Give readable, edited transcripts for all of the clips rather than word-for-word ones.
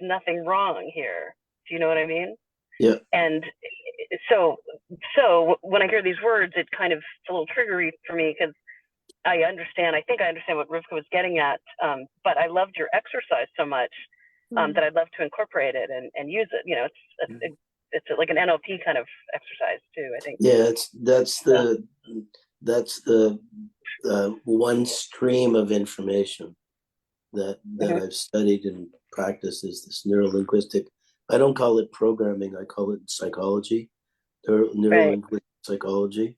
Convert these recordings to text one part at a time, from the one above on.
nothing wrong here. Do you know what I mean? Yeah. And so when I hear these words, it kind of, it's a little triggery for me because I think I understand what Rivka was getting at, but I loved your exercise so much that I'd love to incorporate it and use it. You know, it's like an NLP kind of exercise too, I think. Yeah, that's the one stream of information that I've studied and practiced is this neurolinguistic. I don't call it programming. I call it psychology, Right. neurolinguistic psychology.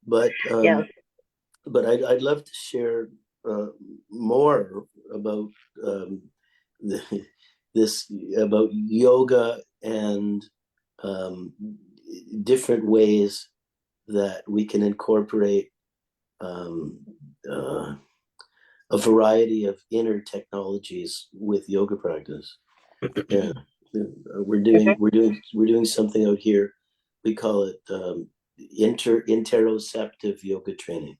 But Yeah. I'd love to share more about this about yoga and different ways that we can incorporate a variety of inner technologies with yoga practice. Yeah, we're doing something out here. We call it interoceptive yoga training,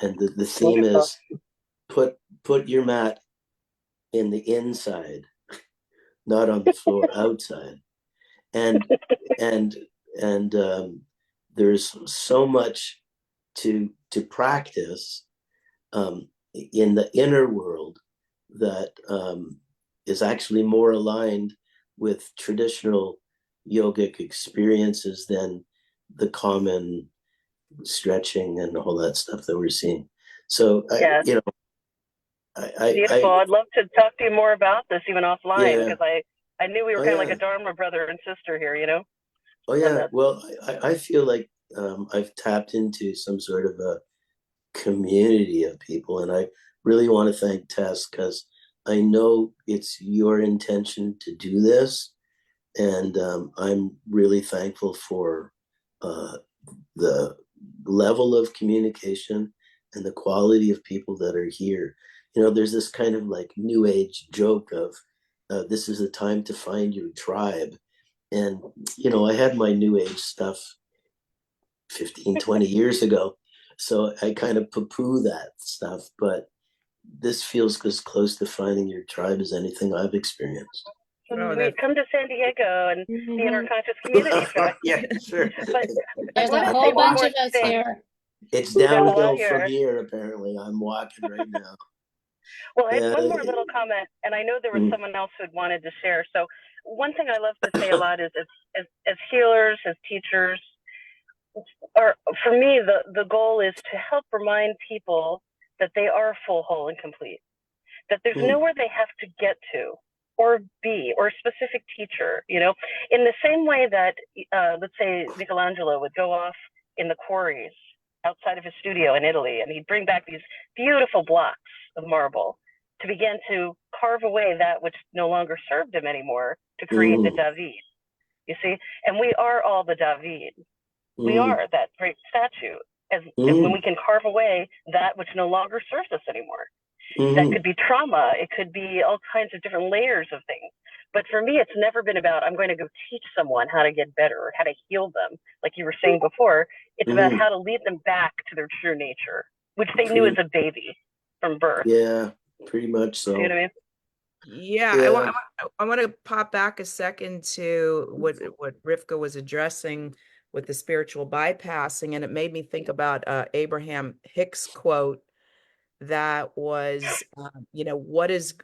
and the theme Wonderful. is put your mat in the inside, not on the floor outside. And and there's so much to practice in the inner world that is actually more aligned with traditional yogic experiences than the common stretching and all that stuff that we're seeing. So Yeah. Beautiful. I'd love to talk to you more about this even offline because I knew we were kind of like a Dharma brother and sister here, you know? Oh yeah. Well, I feel like I've tapped into some sort of a community of people, and I really want to thank Tess because I know it's your intention to do this, and I'm really thankful for the level of communication and the quality of people that are here. You know, there's this kind of like new age joke of this is the time to find your tribe. And, you know, I had my new age stuff 15, 20 years ago. So I kind of poo-poo that stuff, but this feels as close to finding your tribe as anything I've experienced. Come to San Diego and be in our conscious community. Yeah, sure. But there's a whole bunch of us here. It's downhill from here, apparently. I'm walking right now. Well, I had one more little comment, and I know there was someone else who wanted to share. So one thing I love to say a lot is as healers, as teachers, or for me, the goal is to help remind people that they are full, whole, and complete, that there's nowhere they have to get to or be, or a specific teacher, you know, in the same way that, let's say Michelangelo would go off in the quarries outside of his studio in Italy, and he'd bring back these beautiful blocks of marble to begin to carve away that which no longer served him anymore to create the David, you see? And we are all the David. We are that great statue, as when we can carve away that which no longer serves us anymore. That could be trauma. It could be all kinds of different layers of things. But for me, it's never been about, I'm going to go teach someone how to get better or how to heal them. Like you were saying before, it's about how to lead them back to their true nature, which they knew as a baby from birth. Yeah, pretty much so. You know what I mean? Yeah. I want to pop back a second to what Rivka was addressing with the spiritual bypassing. And it made me think about Abraham Hicks' quote that was, you know, what is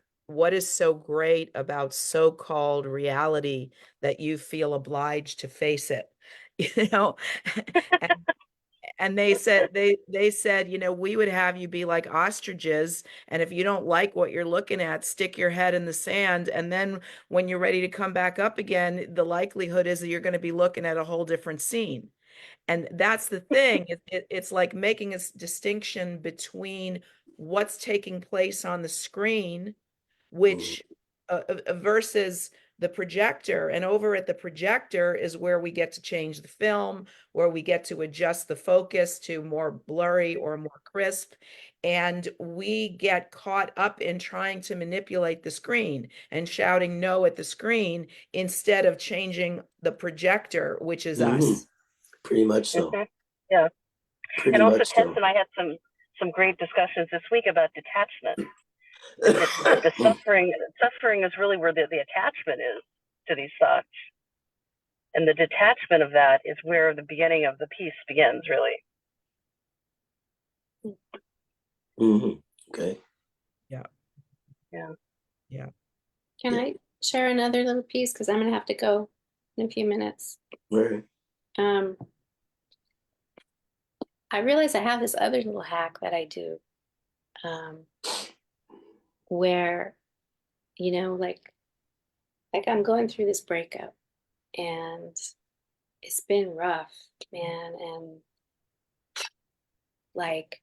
so great about so-called reality that you feel obliged to face it, you know? And they said, you know, we would have you be like ostriches, and if you don't like what you're looking at, stick your head in the sand, and then when you're ready to come back up again, the likelihood is that you're going to be looking at a whole different scene. And that's the thing. It's like making a distinction between what's taking place on the screen, which versus the projector. And over at the projector is where we get to change the film, where we get to adjust the focus to more blurry or more crisp. And we get caught up in trying to manipulate the screen and shouting no at the screen instead of changing the projector, which is us. Pretty much so. Yeah. Pretty and also much Tess so. and I had some great discussions this week about detachment. But the suffering is really where the attachment is to these thoughts. And the detachment of that is where the beginning of the peace begins, really. Okay. Yeah. Yeah. Yeah. Can I share another little piece? Because I'm going to have to go in a few minutes. Right. I realize I have this other little hack that I do where, you know, like I'm going through this breakup and it's been rough, man. And like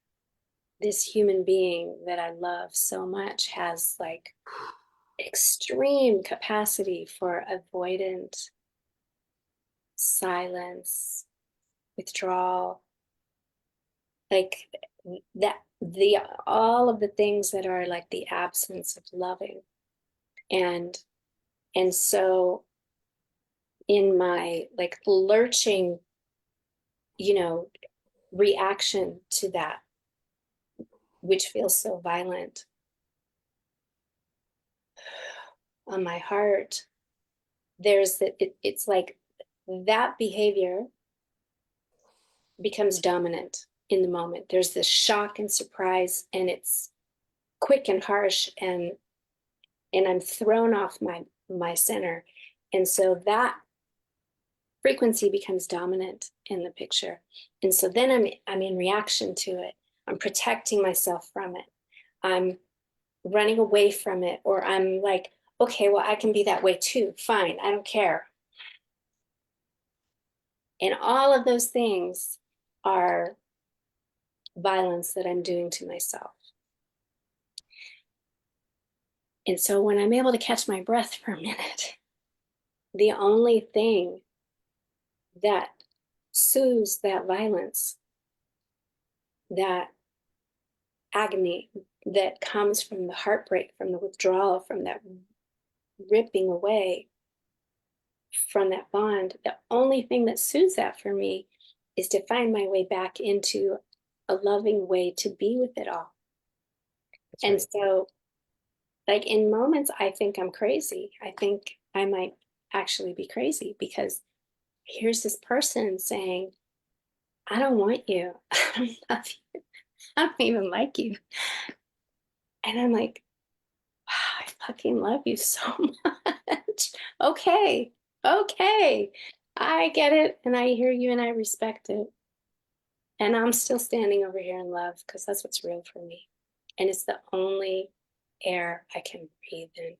this human being that I love so much has like extreme capacity for avoidant silence, withdrawal, like that, the all of the things that are like the absence of loving. And so in my like lurching, you know, reaction to that, which feels so violent on my heart, there's that it's like that behavior becomes dominant in the moment. There's this shock and surprise, and it's quick and harsh, and I'm thrown off my center. And so that frequency becomes dominant in the picture. And so then I'm in reaction to it. I'm protecting myself from it. I'm running away from it, or I'm like, okay, well, I can be that way too. Fine, I don't care. And all of those things are violence that I'm doing to myself. And so when I'm able to catch my breath for a minute, the only thing that soothes that violence, that agony that comes from the heartbreak, from the withdrawal, from that ripping away from that bond, the only thing that soothes that for me is to find my way back into a loving way to be with it all. That's and right. So, like in moments, I think I'm crazy. I think I might actually be crazy because here's this person saying, I don't want you. I don't love you. I don't even like you. And I'm like, wow, I fucking love you so much. Okay. I get it. And I hear you and I respect it. And I'm still standing over here in love because that's what's real for me. And it's the only air I can breathe in.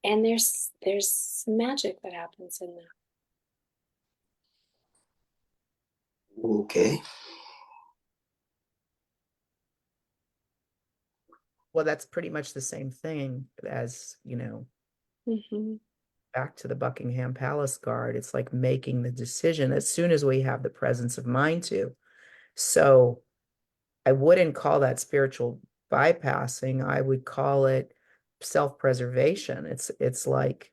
And there's magic that happens in that. Okay. Well, that's pretty much the same thing as, you know, back to the Buckingham Palace Guard. It's like making the decision as soon as we have the presence of mind to. So I wouldn't call that spiritual bypassing. I would call it self-preservation. It's like,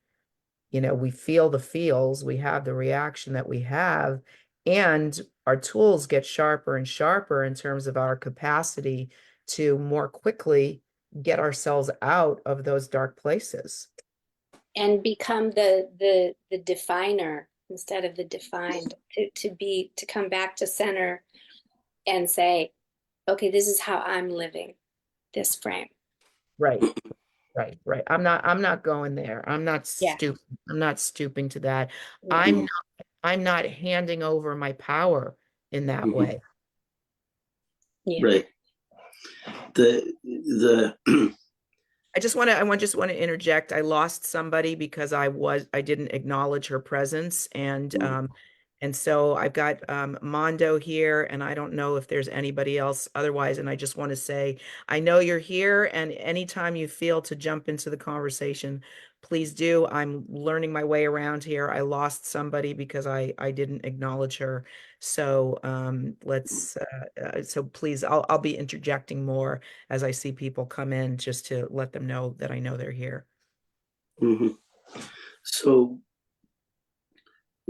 you know, we feel the feels, we have the reaction that we have, and our tools get sharper and sharper in terms of our capacity to more quickly get ourselves out of those dark places. And become the definer instead of the defined, to come back to center and say, okay, this is how I'm living this frame. Right. I'm not going there. I'm not stooping. I'm not stooping to that. I'm not handing over my power in that way. Yeah. Right. The I just want to interject. I lost somebody because I didn't acknowledge her presence, and so I've got Mando here, and I don't know if there's anybody else otherwise. And I just want to say, I know you're here, and anytime you feel to jump into the conversation, please do. I'm learning my way around here. I lost somebody because I didn't acknowledge her. So so please, I'll be interjecting more as I see people come in, just to let them know that I know they're here. So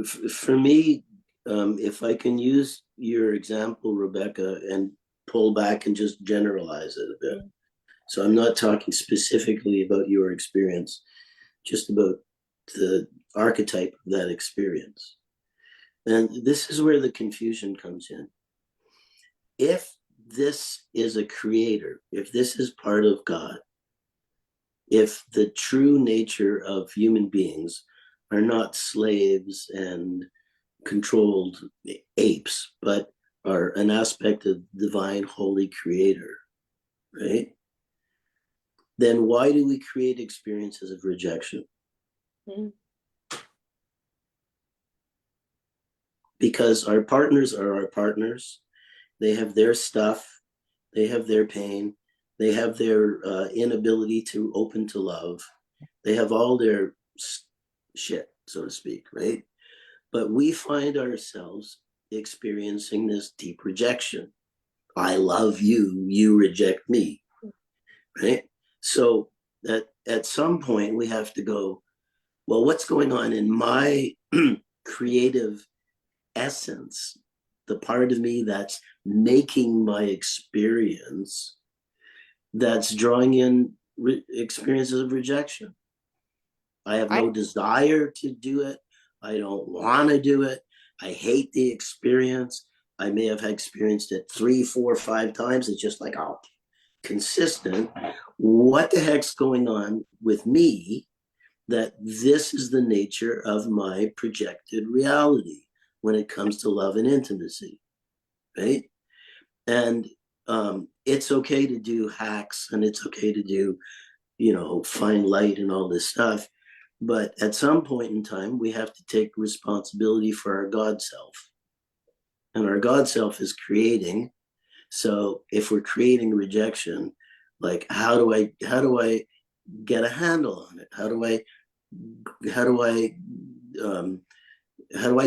for me, if I can use your example, Rebecca, and pull back and just generalize it a bit. So I'm not talking specifically about your experience, just about the archetype of that experience. And this is where the confusion comes in. If this is a creator, if this is part of God, if the true nature of human beings are not slaves and controlled apes, but are an aspect of divine holy creator, right? Then why do we create experiences of rejection? Mm. Because our partners are our partners. They have their stuff, they have their pain, they have their inability to open to love, they have all their shit, so to speak, right? But we find ourselves experiencing this deep rejection. I love you, you reject me, right? So that at some point we have to go, well, what's going on in my creative essence, the part of me that's making my experience, that's drawing in experiences of rejection. I have no desire to do it. I don't want to do it. I hate the experience. I may have experienced it 3, 4, 5 times. It's just like, oh, consistent. What the heck's going on with me that this is the nature of my projected reality when it comes to love and intimacy, right? And it's okay to do hacks and it's okay to do, find light and all this stuff. But at some point in time, we have to take responsibility for our God self. And our God self is creating. So if we're creating rejection, like how do I get a handle on it? How do I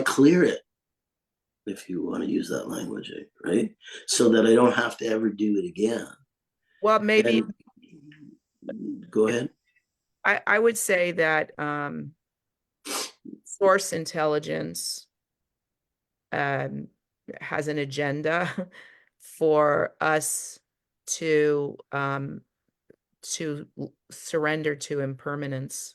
clear it, if you want to use that language, right? So that I don't have to ever do it again. Well, maybe. Go ahead. I would say that source intelligence has an agenda for us to surrender to impermanence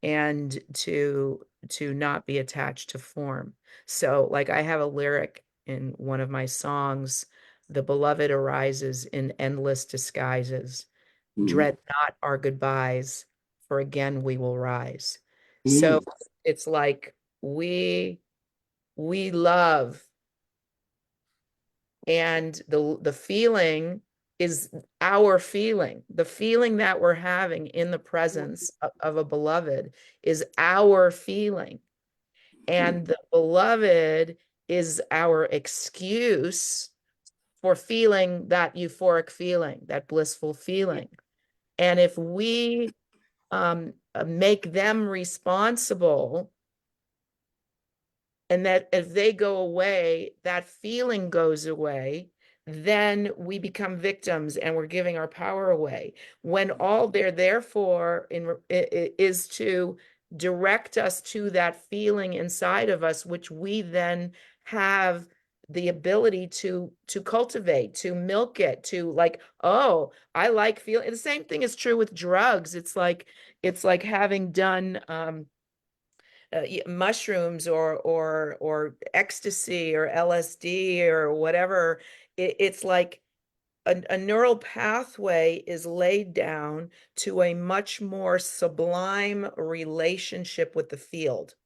and to not be attached to form. So like I have a lyric in one of my songs, the beloved arises in endless disguises. Dread not our goodbyes, for again we will rise. So it's like we love, and the feeling is our feeling. The feeling that we're having in the presence of a beloved is our feeling. And the beloved is our excuse for feeling that euphoric feeling, that blissful feeling. And if we make them responsible, and that if they go away, that feeling goes away, then we become victims and we're giving our power away. When all they're there for is to direct us to that feeling inside of us, which we then have the ability to cultivate, to milk it, to like, oh, I like feeling. The same thing is true with drugs. It's like having done mushrooms or ecstasy or LSD or whatever. It's like a neural pathway is laid down to a much more sublime relationship with the field.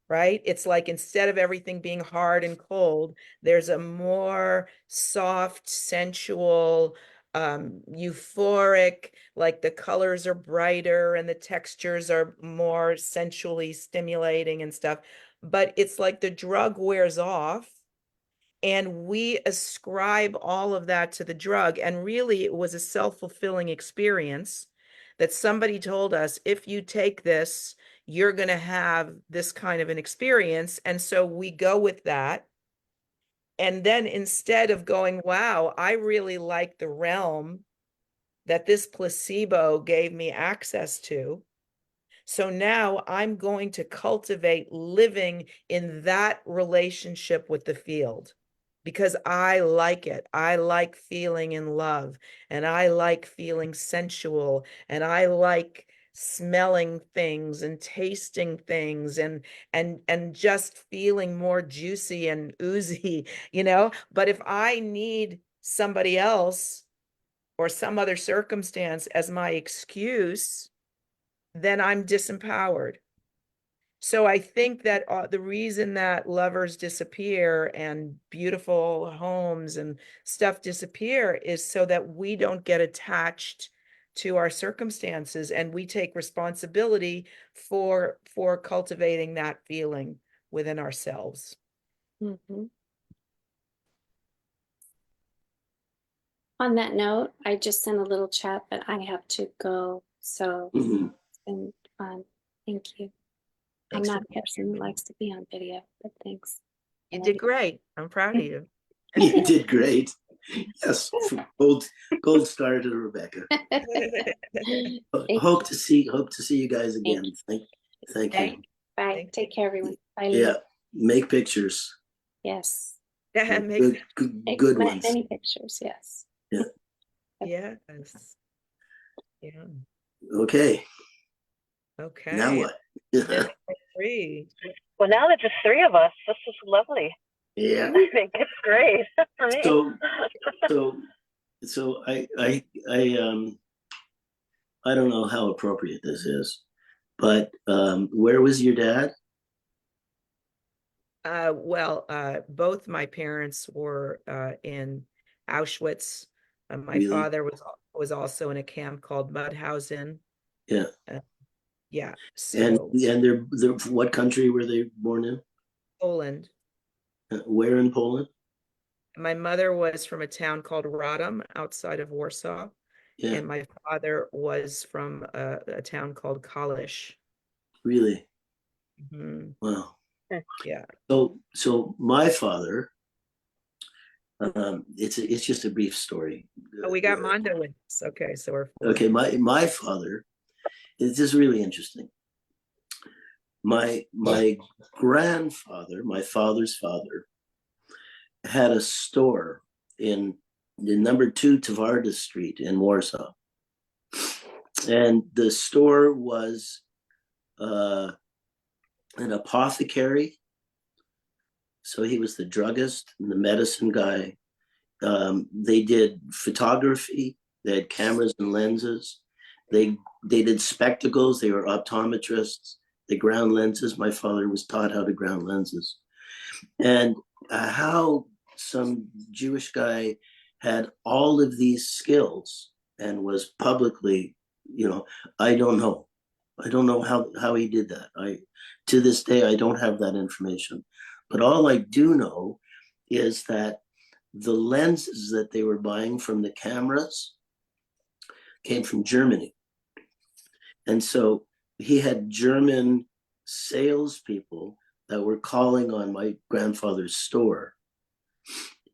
Right? It's like instead of everything being hard and cold, there's a more soft, sensual, euphoric, like the colors are brighter and the textures are more sensually stimulating and stuff. But it's like the drug wears off and we ascribe all of that to the drug. And really, it was a self-fulfilling experience that somebody told us, if you take this, you're going to have this kind of an experience. And so we go with that. And then instead of going, wow, I really like the realm that this placebo gave me access to. So now I'm going to cultivate living in that relationship with the field. because I like it. I like feeling in love, and I like feeling sensual, and I like smelling things and tasting things, and just feeling more juicy and oozy, But if I need somebody else or some other circumstance as my excuse, then I'm disempowered. So I think that the reason that lovers disappear and beautiful homes and stuff disappear is so that we don't get attached to our circumstances, and we take responsibility for cultivating that feeling within ourselves. Mm-hmm. On that note, I just sent a little chat, but I have to go. So it's been fun. Thank you. I'm not a person who likes to be on video, but thanks. You did great. I'm proud of you. You did great. Yes, gold star to Rebecca. Hope to see you guys again. Thank you. Bye. Take care, everyone. Bye. Yeah, make pictures. Yes. Yeah, good ones. Many pictures. Yes. Yeah. Yes. Yeah. Okay. Okay. Now what? Three. Well, now that just three of us, this is lovely. Yeah. I think it's great for me. So I don't know how appropriate this is, but where was your dad? Well, both my parents were in Auschwitz. My Really? father was also in a camp called Mauthausen. Yeah. Yeah. And So they're what country were they born in? Poland. Where in Poland? My mother was from a town called Radom outside of Warsaw. Yeah. And my father was from a town called Kalisz. Really? Mm-hmm. Wow. Yeah. So my father, it's just a brief story. Oh, we got Mando with us. Okay, so we're okay. My father, this is really interesting. My grandfather, my father's father, had a store in the number 2 Tvarda Street in Warsaw, and the store was an apothecary. So he was the druggist and the medicine guy. They did photography. They had cameras and lenses. They did spectacles. They were optometrists. They ground lenses. My father was taught how to ground lenses. And how some Jewish guy had all of these skills and was publicly, I don't know. I don't know how he did that. To this day, I don't have that information. But all I do know is that the lenses that they were buying from the cameras came from Germany. And so he had German salespeople that were calling on my grandfather's store.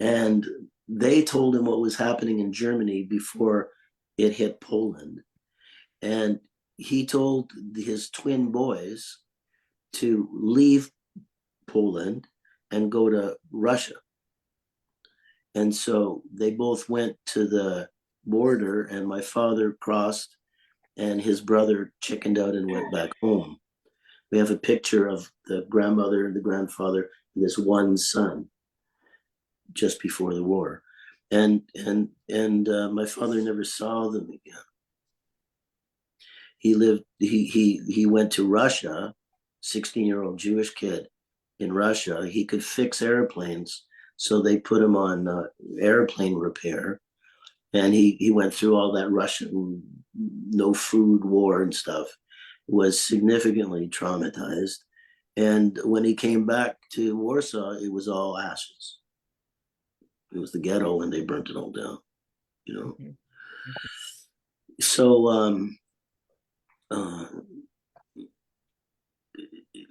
And they told him what was happening in Germany before it hit Poland. And he told his twin boys to leave Poland and go to Russia. And so they both went to the border, and my father crossed, and his brother chickened out and went back home. We have a picture of the grandmother and the grandfather and this one son just before the war. And my father never saw them again. He went to Russia, 16-year-old Jewish kid in Russia. He could fix airplanes, so they put him on airplane repair. And he went through all that Russian no food war and stuff, was significantly traumatized. And when he came back to Warsaw, it was all ashes. It was the ghetto, and they burnt it all down, So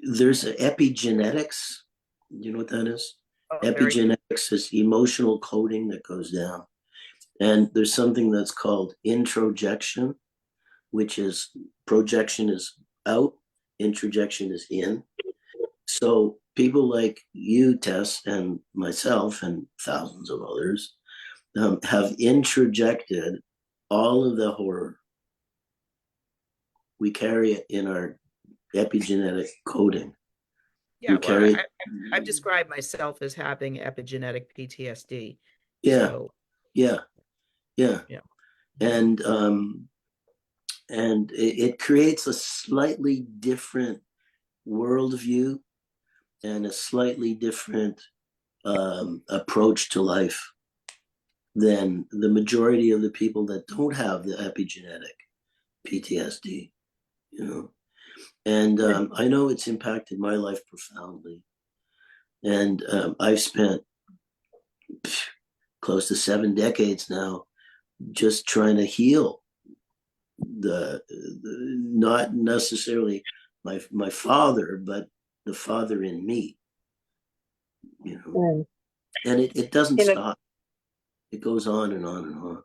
there's epigenetics. You know what that is? Epigenetics is emotional coding that goes down. And there's something that's called introjection, which is projection is out, introjection is in. So people like you, Tess, and myself, and thousands of others have introjected all of the horror. We carry it in our epigenetic coding. Yeah, well, I've described myself as having epigenetic PTSD. Yeah, so, yeah, yeah, yeah. And it creates a slightly different worldview and a slightly different approach to life than the majority of the people that don't have the epigenetic PTSD, you know. And I know it's impacted my life profoundly. And I've spent close to 7 decades now just trying to heal the not necessarily my father, but the father in me, you know. And it doesn't stop. It goes on and on and on.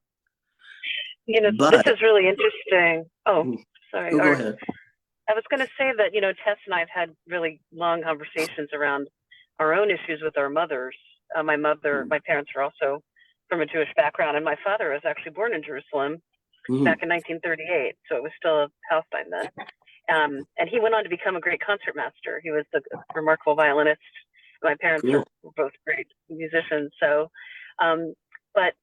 This is really interesting. Oh, sorry. Go ahead. I was going to say that, Tess and I have had really long conversations around our own issues with our mothers. My parents are also from a Jewish background, and my father was actually born in Jerusalem back in 1938, so it was still Palestine then. And he went on to become a great concertmaster. He was a remarkable violinist. My parents were both great musicians. So, but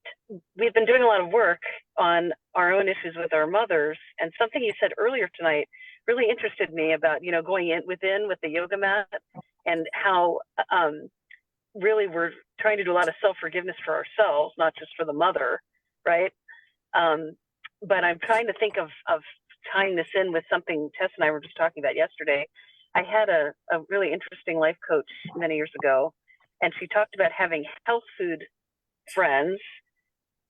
we've been doing a lot of work on our own issues with our mothers. And something you said earlier tonight really interested me about, going within with the yoga mat, and how really we're trying to do a lot of self-forgiveness for ourselves, not just for the mother, right? But I'm trying to think of tying this in with something Tess and I were just talking about yesterday. I had a really interesting life coach many years ago, and she talked about having health food friends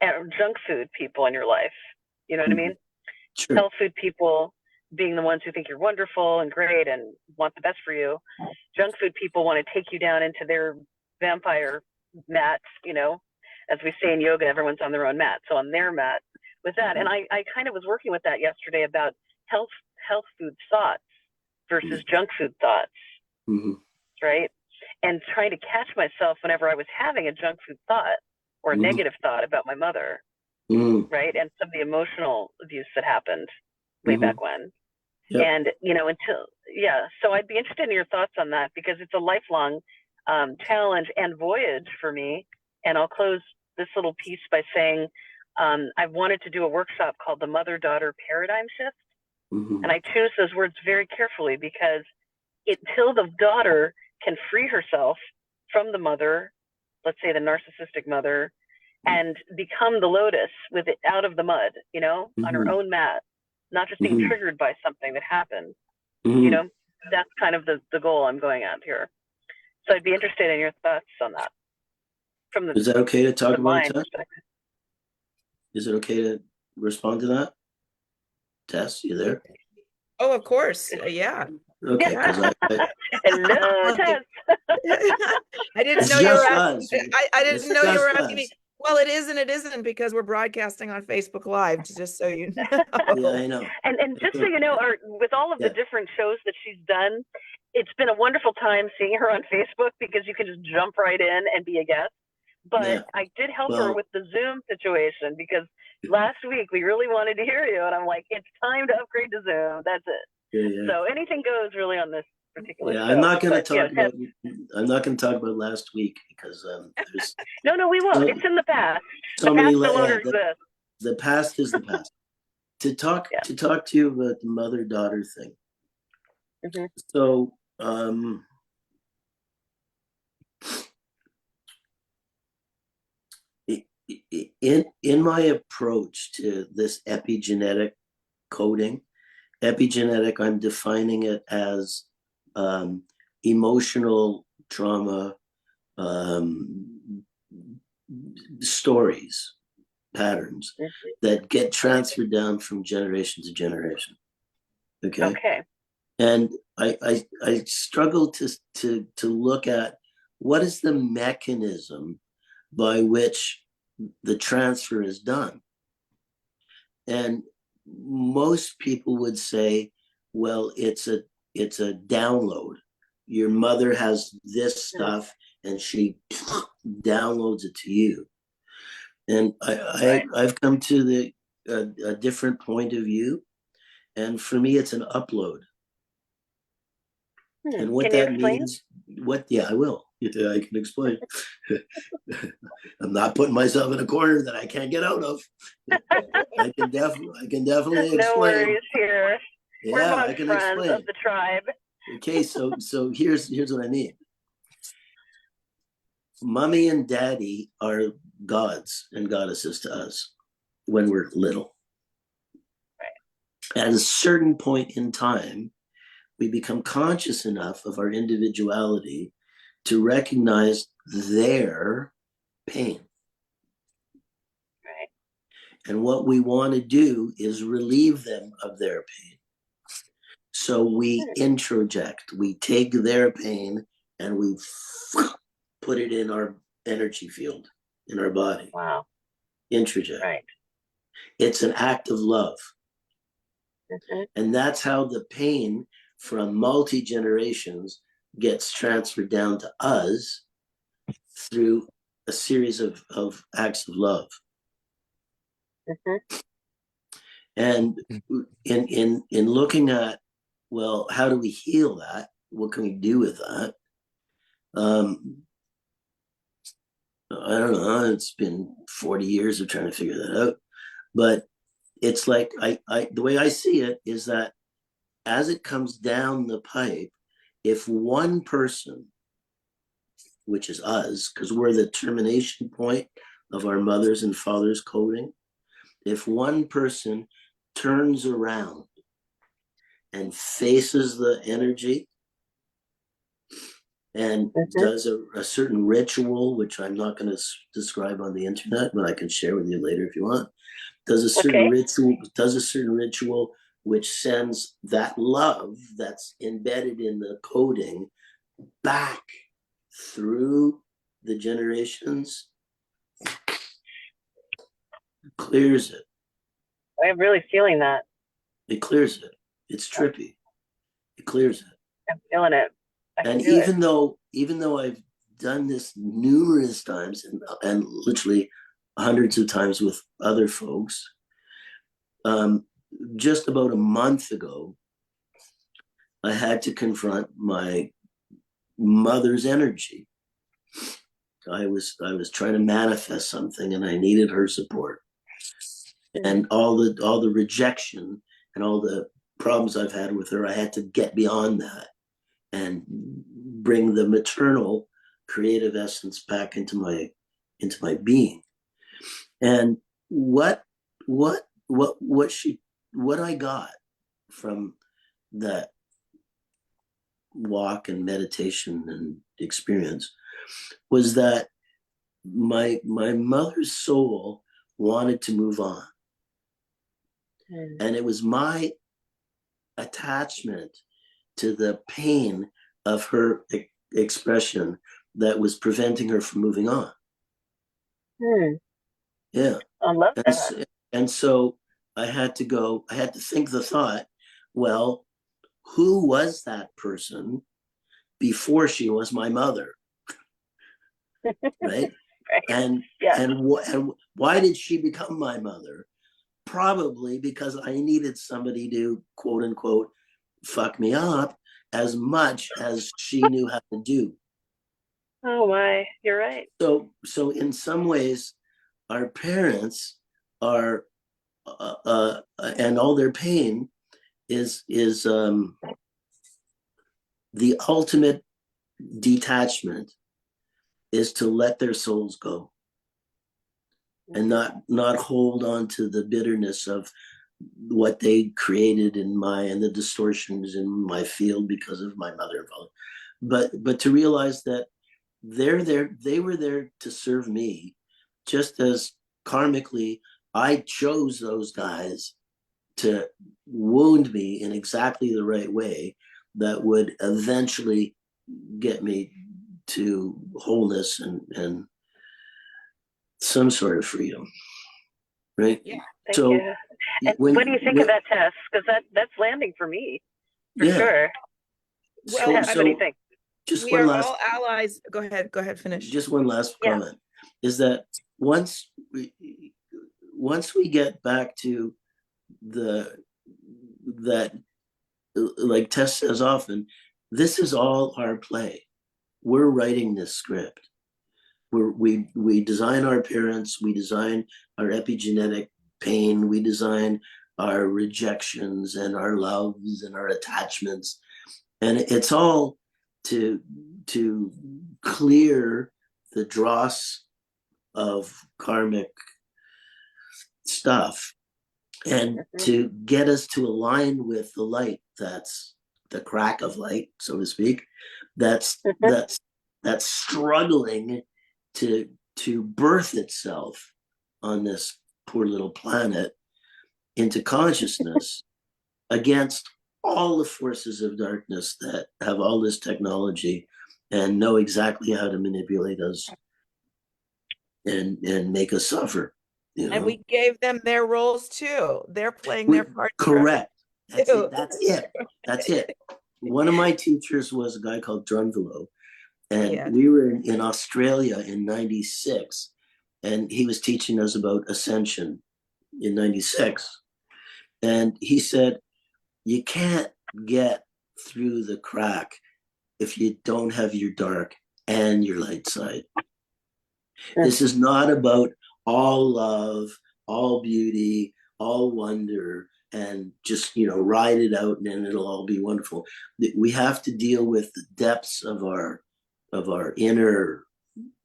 and junk food people in your life. You know what I mean? Sure. Health food people being the ones who think you're wonderful and great and want the best for you. Junk food people want to take you down into their vampire mats, as we say in yoga, everyone's on their own mat. So on their mat with that. And I kind of was working with that yesterday about health food thoughts versus junk food thoughts, right? And trying to catch myself whenever I was having a junk food thought or a negative thought about my mother, right? And some of the emotional abuse that happened way back when. Yep. And, so I'd be interested in your thoughts on that, because it's a lifelong challenge and voyage for me. And I'll close this little piece by saying, I've wanted to do a workshop called the Mother-Daughter Paradigm Shift. And I choose those words very carefully, because until the daughter can free herself from the mother, let's say the narcissistic mother, and become the lotus with it out of the mud, on her own mat, not just being triggered by something that happened, that's kind of the goal I'm going at here. So I'd be interested in your thoughts on that. Is that okay to talk about that? Is it okay to respond to that? Tess, you there? Oh, of course. Yeah. Okay. Yeah. Hello, Tess. I didn't know you were asking. I didn't know you were asking me. Well, it is and it isn't, because we're broadcasting on Facebook Live, just so you know. Yeah, I know. And just so you know, with all of the different shows that she's done, it's been a wonderful time seeing her on Facebook, because you can just jump right in and be a guest. But I did help her with the Zoom situation, because last week we really wanted to hear you, and I'm like, it's time to upgrade to Zoom. That's it. So anything goes really on this particular show. I'm not going to talk about. I'm not going to talk about last week, because there's. No, we won't. It's in the past. So the past many. no longer exists. The past is the past. To talk to you about the mother-daughter thing. So in my approach to this epigenetic coding, epigenetic, I'm defining it as emotional trauma stories, patterns that get transferred down from generation to generation. Okay. And I struggle to look at what is the mechanism by which the transfer is done. And most people would say, well, it's a download. your mother has this stuff and she downloads it to you. And I've come to a different point of view. And for me, it's an upload. And what that means, I will. Yeah, I can explain. I'm not putting myself in a corner that I can't get out of. I can definitely explain. No worries here. Yeah, We're I can friends explain. of the tribe. Okay, so here's what I mean. Mommy and daddy are gods and goddesses to us when we're little. Right. At a certain point in time, we become conscious enough of our individuality to recognize their pain. Right. And what we want to do is relieve them of their pain. So we introject, we take their pain and we put it in our energy field, in our body. Wow. Introject. Right. It's an act of love. Mm-hmm. And that's how the pain from multi-generations gets transferred down to us through a series of acts of love. Mm-hmm. And in looking at, well, how do we heal that? What can we do with that? I don't know. It's been 40 years of trying to figure that out. But it's like, the way I see it is that as it comes down the pipe, if one person, which is us, because we're the termination point of our mother's and father's coding, if one person turns around and faces the energy and does a certain ritual, which I'm not going to describe on the internet, but I can share with you later if you want, does a certain ritual which sends that love that's embedded in the coding back through the generations, clears it. I'm really feeling that. It clears it. It's trippy. It clears it. I'm feeling it. And even though I've done this numerous times and literally hundreds of times with other folks, just about a month ago, I had to confront my mother's energy. I was trying to manifest something and I needed her support. And all the rejection and all the problems I've had with her, I had to get beyond that and bring the maternal creative essence back into my being. And what I got from that walk and meditation and experience was that my mother's soul wanted to move on. And it was my attachment to the pain of her expression that was preventing her from moving on. Yeah. I love that. And so I had to think the thought, well, who was that person before she was my mother? Right? And why did she become my mother? Probably because I needed somebody to, quote unquote, fuck me up as much as she knew how to do. Oh my, you're right. So in some ways, our parents are, and all their pain is the ultimate detachment is to let their souls go and not hold on to the bitterness of what they created and the distortions in my field because of my mother and father. But to realize that they were there to serve me, just as karmically I chose those guys to wound me in exactly the right way that would eventually get me to wholeness and some sort of freedom, right? Yeah. Thank you. And what do you think of that test? Because that's landing for me, for sure. Well, what do you think? just we one are last, all allies. Go ahead, finish. just one last Yeah. comment, is that once we get back to that, like Tess says often, this is all our play. We're writing this script. We design our parents, we design our epigenetic pain, we design our rejections and our loves and our attachments, and it's all to clear the dross of karmic stuff and to get us to align with the light, that's the crack of light, so to speak, that's struggling to birth itself on this poor little planet into consciousness against all the forces of darkness that have all this technology and know exactly how to manipulate us and make us suffer. You know? And we gave them their roles too. They're playing their part. Correct. That's it. One of my teachers was a guy called Drunvalo, and we were in Australia in '96, and he was teaching us about ascension in '96. And he said, you can't get through the crack if you don't have your dark and your light side. This is not about all love, all beauty, all wonder, and just, ride it out and then it'll all be wonderful. We have to deal with the depths of our inner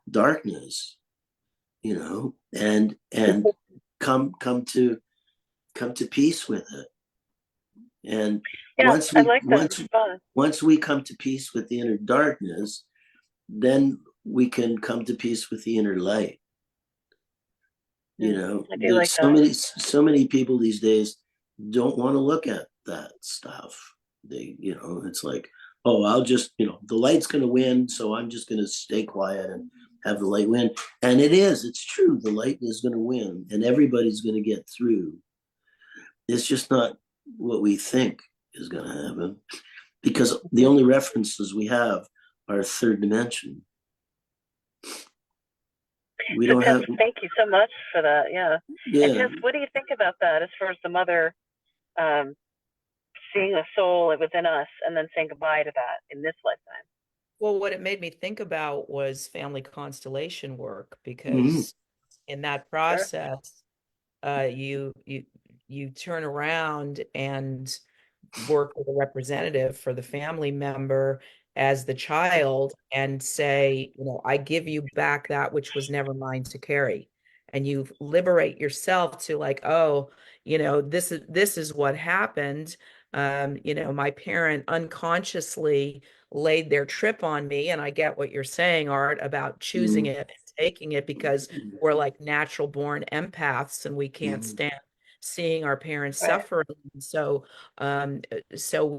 darkness, and come to peace with it. And once we come to peace with the inner darkness, then we can come to peace with the inner light. So many people these days don't want to look at that stuff. It's like, oh, I'll just, the light's going to win, so I'm just going to stay quiet and have the light win. And it's true, the light is going to win and everybody's going to get through. It's just not what we think is going to happen, because the only references we have are third dimension. We don't have. Thank you so much for that. Yeah. And Tess, what do you think about that as far as the mother seeing a soul within us and then saying goodbye to that in this lifetime? Well, what it made me think about was family constellation work, because in that process, you turn around and work with a representative for the family member as the child and say, I give you back that which was never mine to carry. And you liberate yourself to like, oh, this is what happened. My parent unconsciously laid their trip on me. And I get what you're saying, Art, about choosing it and taking it, because we're like natural born empaths and we can't stand seeing our parents suffering. So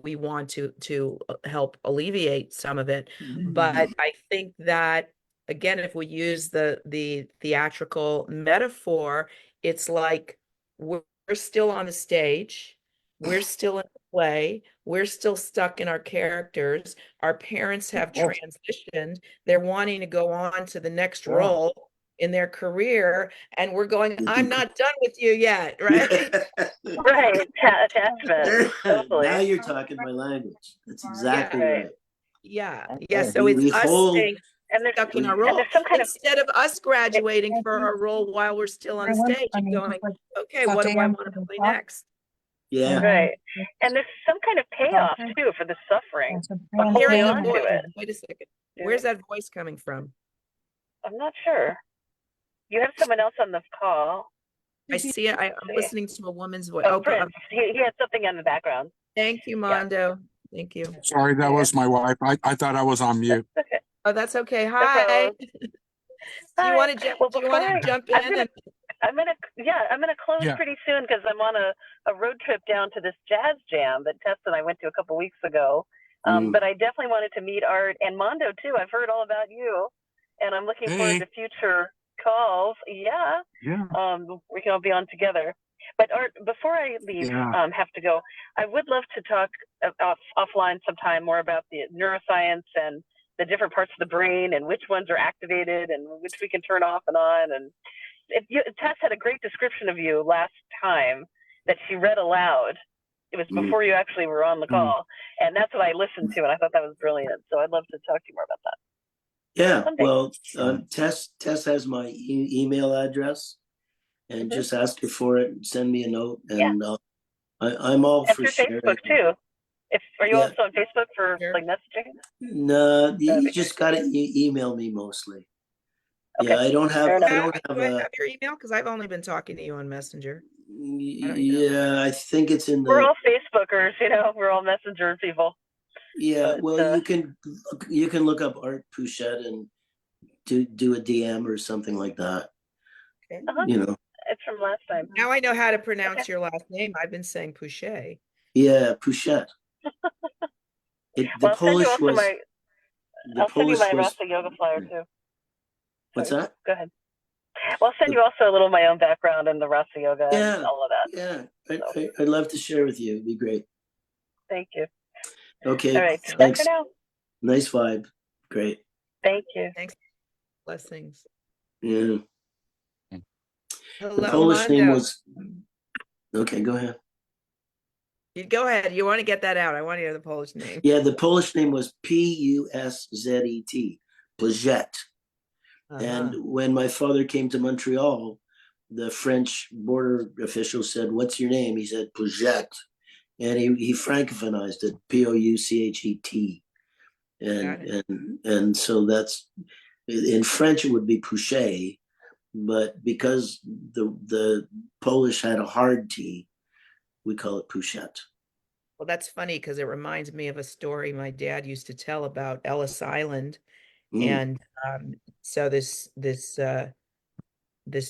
we want to help alleviate some of it. But I think that, again, if we use the theatrical metaphor, it's like we're still on the stage, we're still in the play, we're still stuck in our characters. Our parents have transitioned, they're wanting to go on to the next role in their career, and we're going, I'm not done with you yet, right? Right. Attachment. Totally. Now you're talking my language. That's exactly right. Yeah. So it's us staying stuck in our role, instead of us graduating for our role while we're still on stage and going, okay, what do I want to play next? Yeah. Right. And there's some kind of payoff too for the suffering. I'm hearing a voice. Wait a second. Where's that voice coming from? I'm not sure. You have someone else on the call. I see it. I'm listening to a woman's voice. Oh, Prince. He had something in the background. Thank you, Mando. Yeah. Thank you. Sorry, that was my wife. I thought I was on mute. That's okay. Oh, that's okay. Hi. No Do you want to jump in? I'm gonna close pretty soon because I'm on a road trip down to this jazz jam that Tess and I went to a couple weeks ago. But I definitely wanted to meet Art and Mando too. I've heard all about you, and I'm looking forward to future calls. Yeah. We can all be on together. But Art, before I leave, have to go, I would love to talk offline sometime more about the neuroscience and the different parts of the brain and which ones are activated and which we can turn off and on. And Tess had a great description of you last time that she read aloud. It was before you actually were on the call, and that's what I listened to, and I thought that was brilliant. So I'd love to talk to you more about that. Yeah, Someday. well, Tess has my email address, and just ask her for it and send me a note, and I'm all and for through sharing. Facebook too. Are you also on Facebook for like messaging? No, you just got to email me mostly. Okay. Yeah, I don't have Do I a. have your email? Because I've only been talking to you on Messenger. Yeah, I think it's in the. We're all Facebookers, we're all messenger people. Yeah, But, well, you can look up Art Pouchet and do a DM or something like that. Okay. It's from last time. Now I know how to pronounce your last name. I've been saying Pouchet. Yeah, Pouchet. I'll send you my Rasa yoga flyer too. What's that? Go ahead. Well, I'll send you also a little of my own background in the Rasa yoga and all of that. Yeah, I'd love to share with you. It'd be great. Thank you. Okay. All right. Thanks. For now. Nice vibe. Great. Thank you. Thanks. Blessings. Yeah. Hello, the Polish Mando. name was. Okay, go ahead. You go ahead. You want to get that out? I want to hear the Polish name. Yeah, the Polish name was Puszet, Pouchet. And when my father came to Montreal, the French border official said, "What's your name?" He said, Pouchet. And he francophonized it, Pouchet. And so that's, in French, it would be Pouchet. But because the Polish had a hard T, we call it Pouchet. Well, that's funny because it reminds me of a story my dad used to tell about Ellis Island. And so this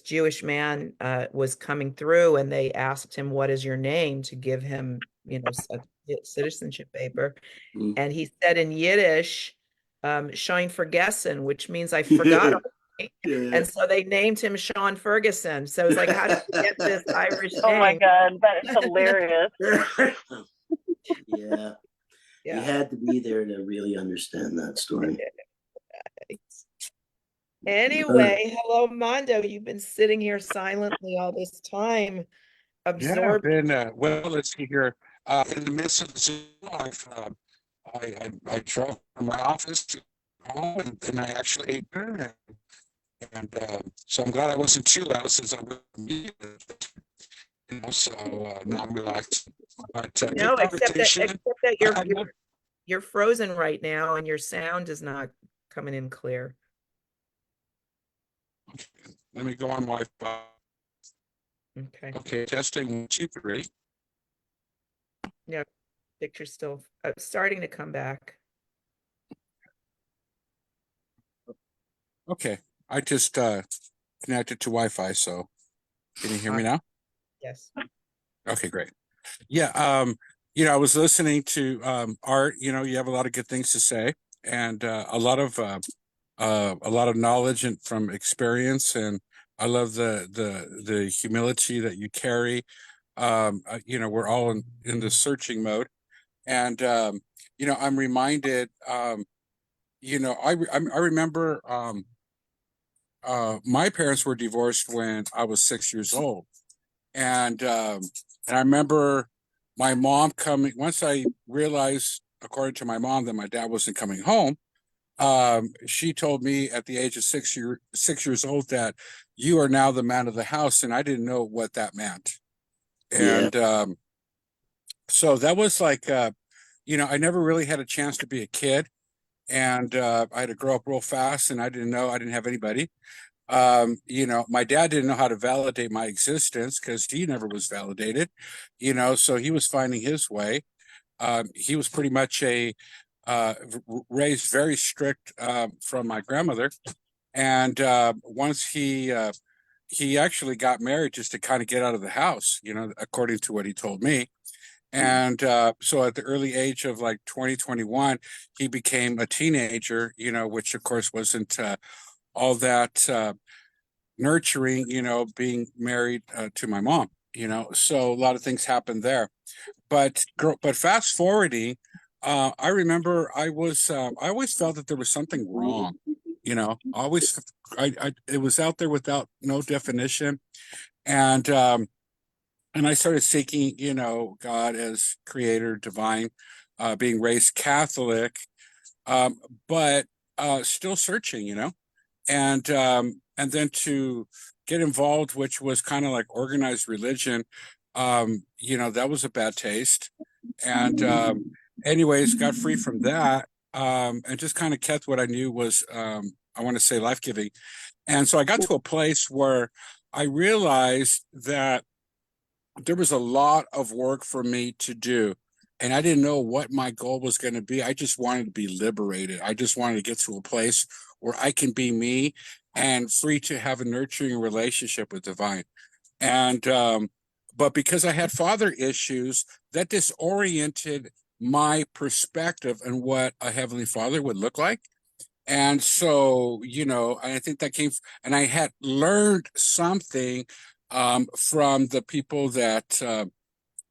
Jewish man was coming through, and they asked him, "What is your name?" to give him, a citizenship paper. And he said in Yiddish, "Schein vergessen," which means I forgot. And so they named him Sean Ferguson. So it's like, how did you get this Irish name? Oh my God, that is hilarious. Yeah. You had to be there to really understand that story. Anyway, hello, Mando. You've been sitting here silently all this time, absorbed. Yeah, well, let's see here. In the midst of the Zoom life, I drove from my office to home, and then I actually ate dinner. And so I'm glad I wasn't too loud since I was muted. So now I'm relaxed. But, no, except that you're frozen right now, and your sound is not coming in clear. Okay. Let me go on Wi-Fi. Okay. Okay, testing 1, 2, 3. Yeah, picture's still starting to come back. Okay, I just connected to Wi-Fi, so can you hear me now? Yes. Okay, great. Yeah, I was listening to Art. You have a lot of good things to say, and a lot of knowledge and from experience, and I love the humility that you carry. We're all in the searching mode, and I'm reminded. I remember my parents were divorced when I was 6 years old, and I remember my mom coming. Once I realized, according to my mom, that my dad wasn't coming home, she told me at the age of 6 years old that you are now the man of the house, and I didn't know what that meant. And so that was like, I never really had a chance to be a kid, and I had to grow up real fast, and I didn't have anybody. My dad didn't know how to validate my existence because he never was validated, so he was finding his way. He was pretty much raised very strict from my grandmother. And once he actually got married just to kind of get out of the house, according to what he told me. And so at the early age of like 2021, he became a teenager, which of course wasn't all that nurturing, being married to my mom, so a lot of things happened there. But fast forwarding, I remember I always felt that there was something wrong, always, it was out there without no definition. And, I started seeking, God as creator, divine, being raised Catholic, um, but, still searching, and then to get involved, which was kind of like organized religion, that was a bad taste. And, anyways, got free from that, and just kind of kept what I knew was, I want to say, life-giving. And so I got to a place where I realized that there was a lot of work for me to do. And I didn't know what my goal was going to be. I just wanted to be liberated. I just wanted to get to a place where I can be me and free to have a nurturing relationship with divine. And, but because I had father issues, that disoriented my perspective and what a heavenly father would look like. And so, I think that and I had learned something, from the people that,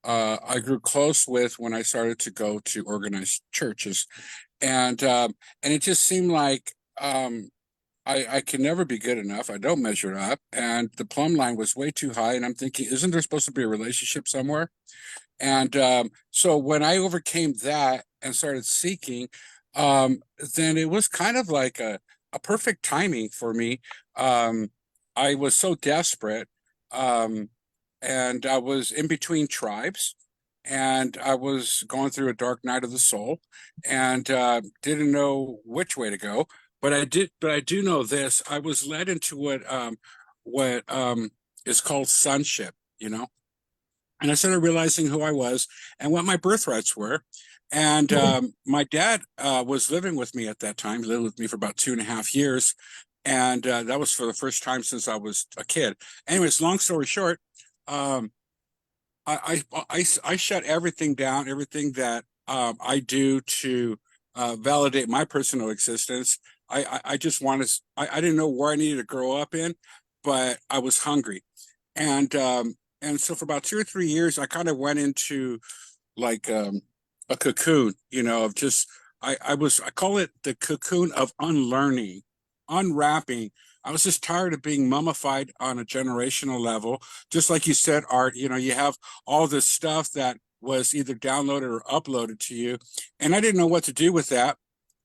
I grew close with when I started to go to organized churches. And it just seemed like, I can never be good enough. I don't measure up. And the plumb line was way too high. And I'm thinking, isn't there supposed to be a relationship somewhere? And so when I overcame that and started seeking, then it was kind of like a perfect timing for me. I was so desperate, and I was in between tribes, and I was going through a dark night of the soul, and didn't know which way to go. But I do know this. I was led into what is called sonship, and I started realizing who I was and what my birthrights were. And my dad was living with me at that time. He lived with me for about 2.5 years. And that was for the first time since I was a kid. Anyways, long story short, I shut everything down, everything that I do to validate my personal existence. I just wanted, I didn't know where I needed to grow up in, but I was hungry. And so for about 2 or 3 years, I kind of went into like a cocoon, of just, I call it the cocoon of unlearning, unwrapping. I was just tired of being mummified on a generational level. Just like you said, Art, you have all this stuff that was either downloaded or uploaded to you. And I didn't know what to do with that.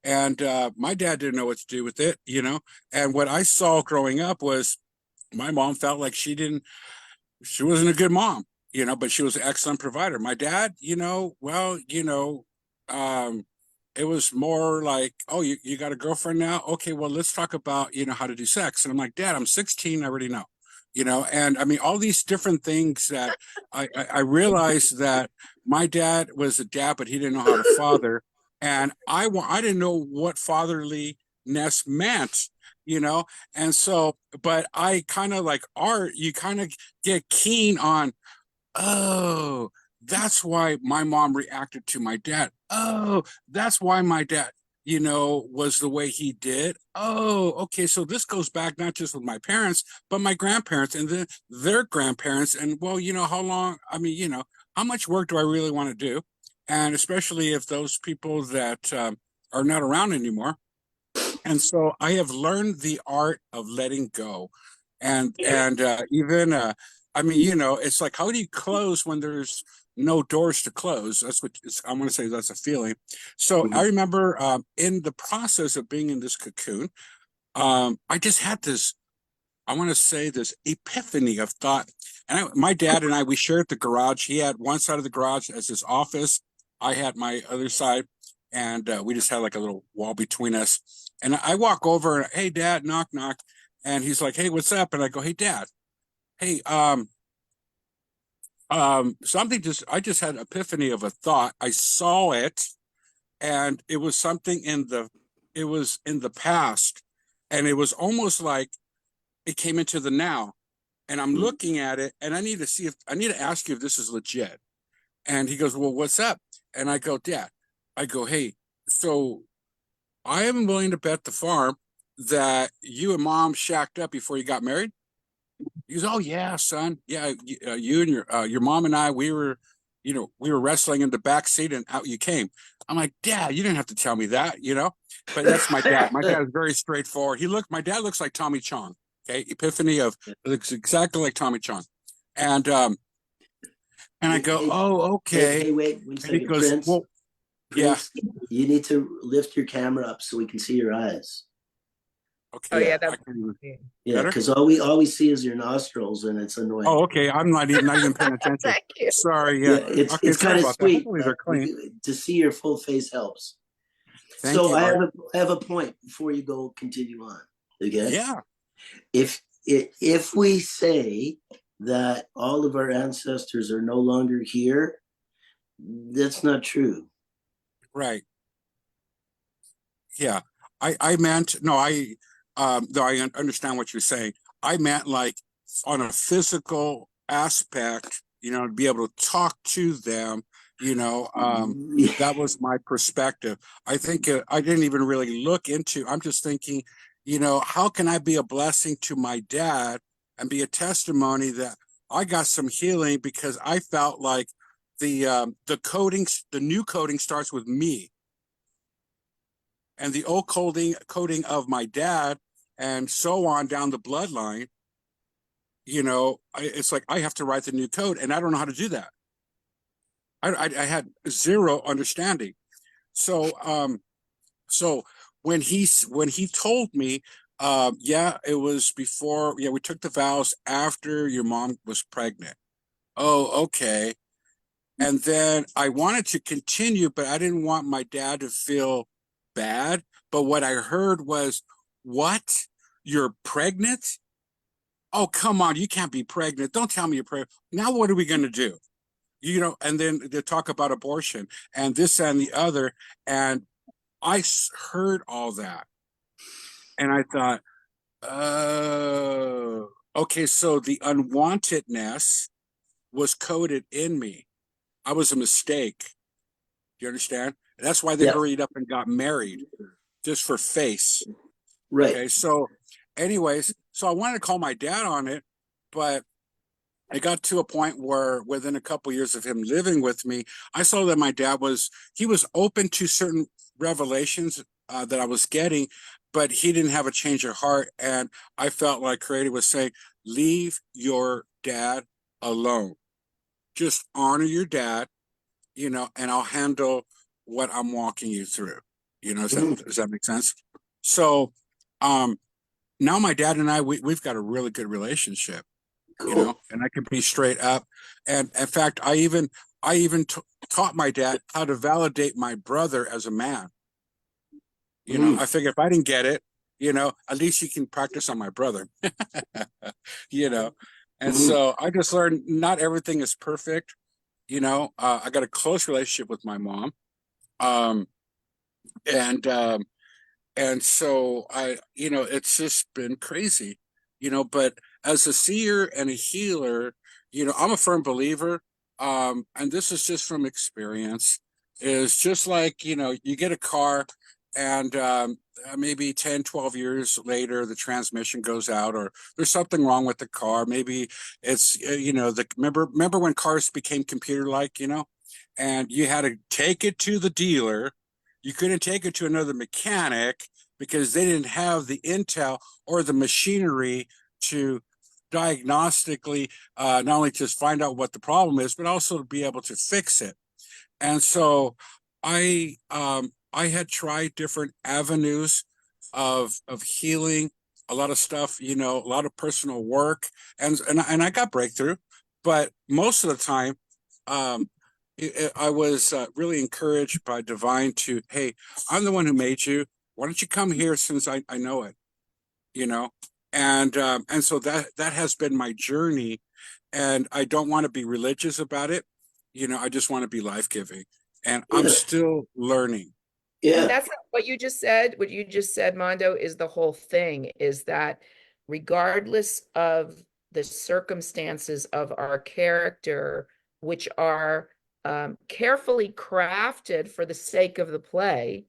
And my dad didn't know what to do with it, And what I saw growing up was my mom felt like she wasn't a good mom, but she was an excellent provider. My dad, it was more like, oh, you got a girlfriend now? Okay, well, let's talk about, how to do sex. And I'm like, Dad, I'm 16. I already know, and I mean, all these different things that I realized that my dad was a dad, but he didn't know how to father. And I didn't know what fatherliness meant, and so, but I kind of like Art, you kind of get keen on, oh, that's why my mom reacted to my dad. Oh, that's why my dad, was the way he did. Oh, okay. So this goes back not just with my parents, but my grandparents and then their grandparents. And well, how long, I mean, how much work do I really want to do? And especially if those people that are not around anymore. And so I have learned the art of letting go. And even I mean, it's like, how do you close when there's no doors to close? That's what I want to say. That's a feeling. So I remember in the process of being in this cocoon, I just had this, I want to say, this epiphany of thought. And my dad and I, we shared the garage. He had one side of the garage as his office. I had my other side. And we just had like a little wall between us. And I walk over and, hey, Dad, knock, knock. And he's like, hey, what's up? And I go, hey, Dad, hey, I just had an epiphany of a thought. I saw it, and it was something it was in the past, and it was almost like it came into the now. And I'm looking at it, and I need to ask you if this is legit. And he goes, well, what's up? And I go, Dad, hey, so I am willing to bet the farm that you and Mom shacked up before you got married. He goes, oh yeah, son, yeah, you and your mom and I, we were, we were wrestling in the back seat and out you came. I'm like, Dad, you didn't have to tell me that, but that's my dad. My dad is very straightforward. My dad looks like Tommy Chong. Okay. Epiphany looks exactly like Tommy Chong. And I go, oh, okay. Hey, wait 1 And second, he goes, Prince. well, Prince, you need to lift your camera up so we can see your eyes. okay. Oh yeah, Yeah, because all we see is your nostrils, and it's annoying. Oh, okay. I'm not even paying attention. Thank you. Sorry. Yeah, Yeah. it's Okay, sorry kind of about that. sweet. Hopefully they're clean. To see your full face helps. Thank So you, I have a point before you continue on. Okay. Yeah. If we say that all of our ancestors are no longer here, that's not true. Right. Yeah. I meant, no, though I understand what you're saying. I meant like on a physical aspect, to be able to talk to them, that was my perspective. I think I didn't even really look into, I'm just thinking, how can I be a blessing to my dad and be a testimony that I got some healing because I felt like the new coding starts with me. And the old coding of my dad and so on down the bloodline, it's like I have to write the new code and I don't know how to do that. I had zero understanding. So when he told me, it was before, we took the vows after your mom was pregnant. Oh, okay. And then I wanted to continue, but I didn't want my dad to feel bad. But what I heard was, what? You're pregnant? Oh, come on. You can't be pregnant. Don't tell me you're pregnant. Now, what are we going to do? And then they talk about abortion and this and the other. And I heard all that. And I thought, oh, okay. So the unwantedness was coded in me. I was a mistake. Do you understand? That's why they hurried up and got married, just for face. Right. Okay. So, anyways, I wanted to call my dad on it, but it got to a point where within a couple of years of him living with me, I saw that my dad was open to certain revelations that I was getting, but he didn't have a change of heart. And I felt like Creator was saying, leave your dad alone. Just honor your dad, and I'll handle what I'm walking you through. Does that make sense? So now my dad and I, we've got a really good relationship, Cool. and I can be straight up. And in fact, I even taught my dad how to validate my brother as a man. I figure if I didn't get it, at least he can practice on my brother, and so I just learned not everything is perfect. I got a close relationship with my mom. And so it's just been crazy, but as a seer and a healer, I'm a firm believer. And this is just from experience, is just like, you get a car and maybe 10, 12 years later, the transmission goes out or there's something wrong with the car. Maybe it's, remember when cars became computer-like, and you had to take it to the dealer. You couldn't take it to another mechanic because they didn't have the intel or the machinery to diagnostically not only just find out what the problem is, but also to be able to fix it. And so I had tried different avenues of healing, a lot of stuff, a lot of personal work, and I got breakthrough, but most of the time, I was really encouraged by Divine to, hey, I'm the one who made you. Why don't you come here since I know it, and so that has been my journey, and I don't want to be religious about it. I just want to be life-giving, and I'm still learning. Yeah. That's what you just said. What you just said, Mando, is the whole thing, is that regardless of the circumstances of our character, which are carefully crafted for the sake of the play.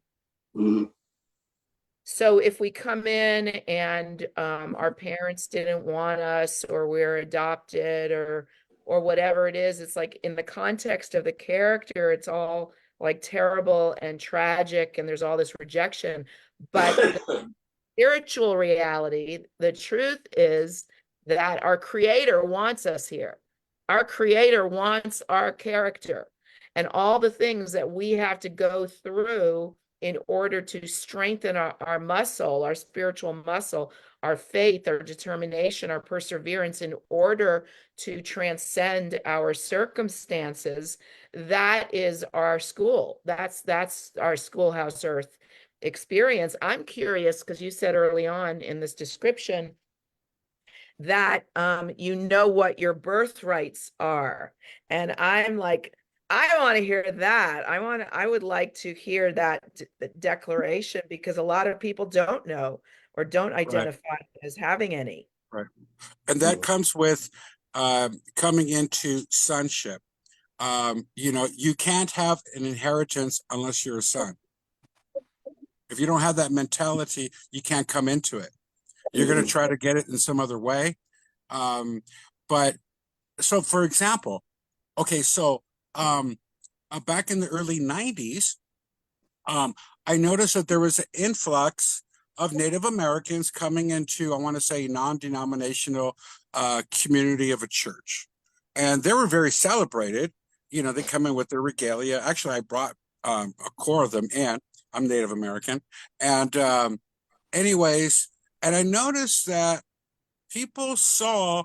So if we come in and our parents didn't want us, or we're adopted, or or whatever it is. It's like in the context of the character, it's all like terrible and tragic, and there's all this rejection. But the spiritual reality, the truth is that our creator wants us here. Our creator wants our character, and all the things that we have to go through in order to strengthen our muscle, our spiritual muscle, our faith, our determination, our perseverance, in order to transcend our circumstances. That is our school. That's our schoolhouse earth experience. I'm curious, because you said early on in this description that you know what your birthrights are. And I'm like, I want to hear that. I would like to hear that declaration, because a lot of people don't know or don't identify as having any. Right. And that comes with coming into sonship. You know, you can't have an inheritance unless you're a son. If you don't have that mentality, you can't come into it. You're going to try to get it in some other way. But so, for example, okay, so back in the early 90s, I noticed that there was an influx of Native Americans coming into, I want to say, non-denominational community of a church. And they were very celebrated. You know, they come in with their regalia. Actually, I brought a core of them in. I'm Native American. And anyways, and I noticed that people saw,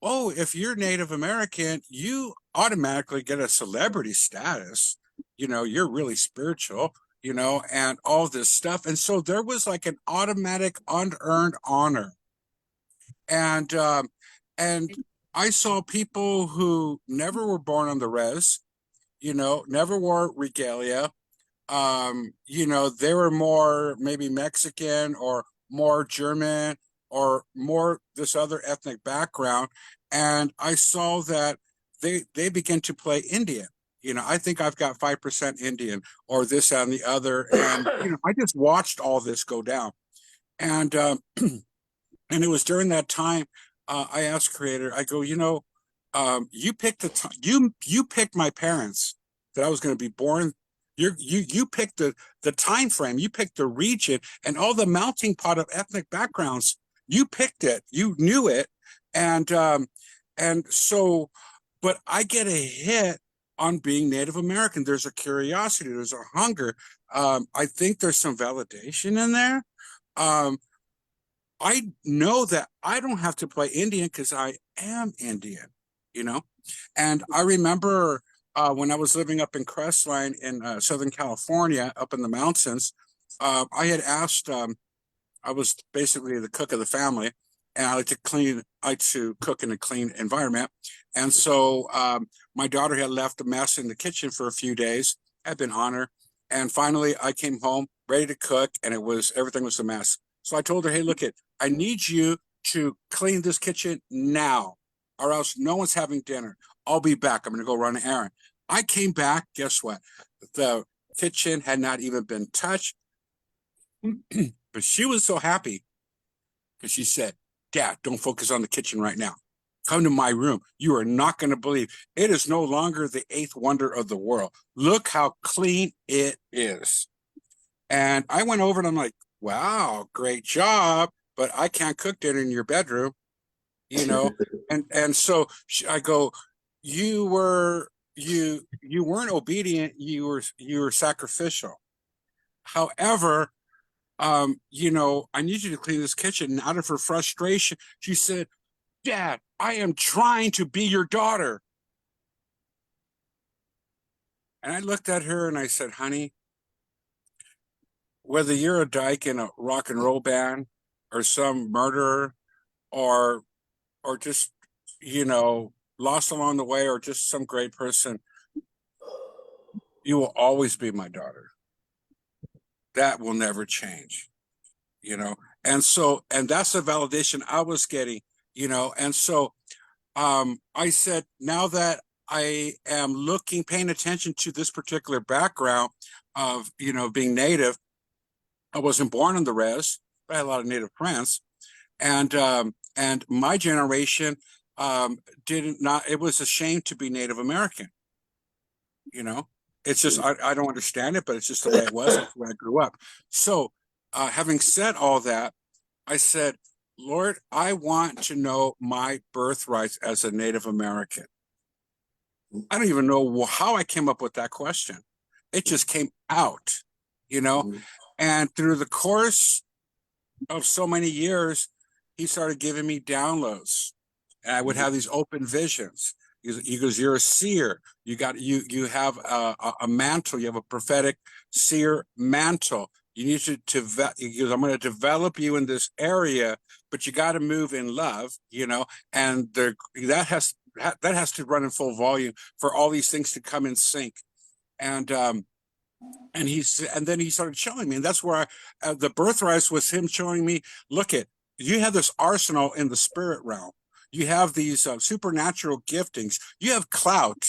oh, if you're Native American, you automatically get a celebrity status. You know, you're really spiritual, you know, and all this stuff. And so there was like an automatic unearned honor. And I saw people who never were born on the res, you know, never wore regalia. You know, they were more maybe Mexican or more German or more this other ethnic background. And I saw that they began to play Indian. You know, I think I've got 5% Indian or this and the other. And, you know, I just watched all this go down. And and it was during that time I asked Creator, I go, you know, you picked you picked my parents that I was going to be born. You picked the time frame, you picked the region, and all the melting pot of ethnic backgrounds. You picked it, you knew it, and so, but I get a hit on being Native American. There's a curiosity, there's a hunger. I think there's some validation in there. I know that I don't have to play Indian because I am Indian, you know? And I remember when I was living up in Crestline in Southern California, up in the mountains, I had asked, I was basically the cook of the family, and I like to cook in a clean environment. And so my daughter had left a mess in the kitchen for a few days. I'd been on her. And finally I came home ready to cook, and everything was a mess. So I told her, hey, look, I need you to clean this kitchen now, or else no one's having dinner. I'll be back. I'm going to go run an errand. I came back. Guess what? The kitchen had not even been touched. But she was so happy because she said, Dad, don't focus on the kitchen right now. Come to my room. You are not going to believe. It is no longer the eighth wonder of the world. Look how clean it is. And I went over and I'm like, wow, great job. But I can't cook dinner in your bedroom, you know? and so I go, you weren't obedient. You were sacrificial. However, you know, I need you to clean this kitchen. And out of her frustration, she said, Dad, I am trying to be your daughter. And I looked at her and I said, honey, whether you're a dyke in a rock and roll band or some murderer or just, you know, lost along the way or just some great person, you will always be my daughter. That will never change, you know? And so, and that's the validation I was getting, you know? And so I said, now that I am paying attention to this particular background of, you know, being Native, I wasn't born on the res, but I had a lot of Native friends. And my generation, it was a shame to be Native American. You know, it's just, I don't understand it, but it's just the way it was. That's the way I grew up. So having said all that, I said, Lord, I want to know my birthrights as a Native American. I don't even know how I came up with that question. It just came out, you know, and through the course of so many years, he started giving me downloads, and I would have these open visions. He goes, you're a seer. You have a mantle. You have a prophetic seer mantle. You need he goes, I'm going to develop you in this area, but you got to move in love, you know, and that has to run in full volume for all these things to come in sync. And then he started showing me, and that's where the birthright was him showing me, look you have this arsenal in the spirit realm. You have these supernatural giftings. You have clout,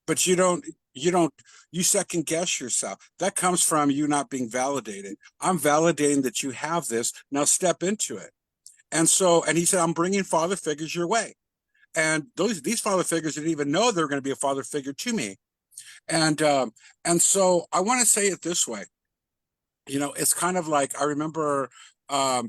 but you second guess yourself. That comes from you not being validated. I'm validating that you have this. Now step into it. And he said, I'm bringing father figures your way. And these father figures didn't even know they were going to be a father figure to me. And so I want to say it this way. You know, it's kind of like, I remember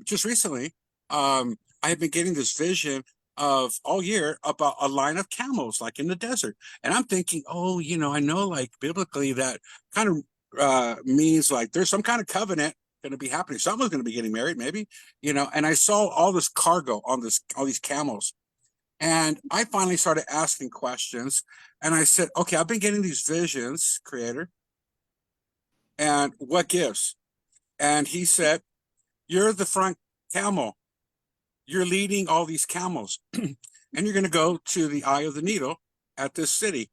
just recently, I had been getting this vision of all year about a line of camels, like in the desert. And I'm thinking, oh, you know, I know like biblically that kind of means like there's some kind of covenant going to be happening. Someone's going to be getting married, maybe, you know, and I saw all this cargo on all these camels. And I finally started asking questions, and I said, okay, I've been getting these visions, Creator, and what gives? And he said, you're the front camel. You're leading all these camels, and you're going to go to the eye of the needle at this city.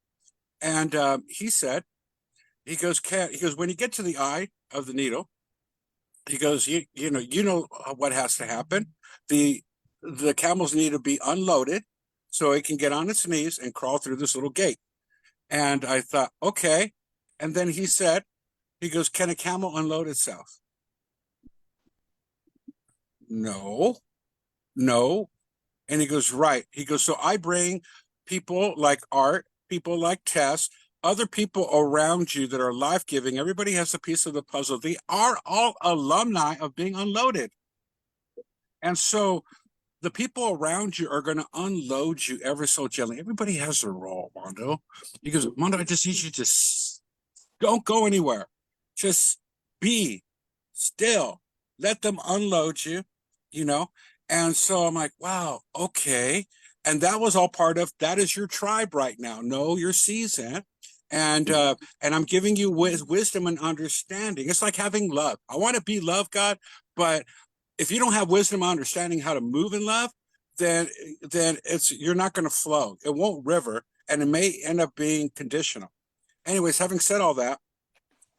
And he goes, when you get to the eye of the needle, he goes, you know what has to happen. The camels need to be unloaded so it can get on its knees and crawl through this little gate. And I thought, okay. And then he goes, can a camel unload itself? No. And he goes, right. He goes, so I bring people like Art, people like Tess, other people around you that are life-giving. Everybody has a piece of the puzzle. They are all alumni of being unloaded. And so the people around you are going to unload you ever so gently. Everybody has their role, Mando. He goes, Mando, I just need you to don't go anywhere. Just be still. Let them unload you, you know? And so I'm like, wow, okay. And that was all part of, that is your tribe right now. Know your season. And I'm giving you wisdom and understanding. It's like having love. I want to be love, God, but if you don't have wisdom and understanding how to move in love, then you're not going to flow. It won't river, and it may end up being conditional. Anyways, having said all that,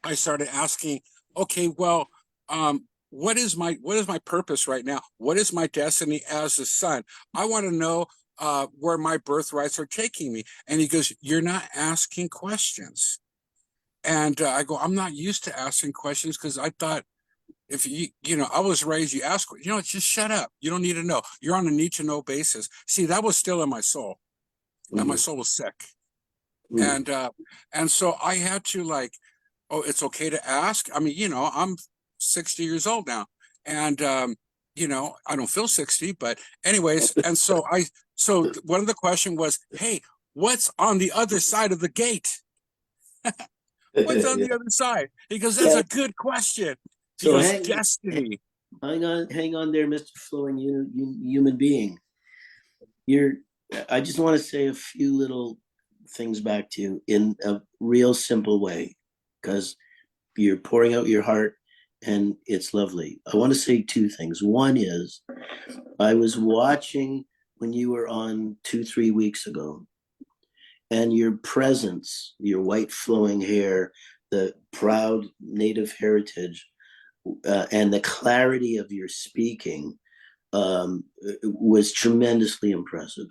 I started asking, okay, well, what is my purpose right now? What is my destiny as a son? I want to know where my birthrights are taking me. And he goes, you're not asking questions. And I go, I'm not used to asking questions, because I thought, if I was raised, you ask, just shut up. You don't need to know. You're on a need to know basis. See, that was still in my soul, and my soul was sick. And so I had to oh, it's okay to ask. I mean, I'm 60 years old now, and I don't feel 60, but anyways. And so one of the question was, hey, what's on the other side of the gate? What's on the other side? He goes, that's a good question. He goes, destiny. Hang on there, Mr. Flowing human being. I just want to say a few little things back to you in a real simple way, because you're pouring out your heart and it's lovely. I want to say two things. One is, I was watching when you were on 2-3 weeks ago, and your presence, your white flowing hair, the proud Native heritage, and the clarity of your speaking was tremendously impressive.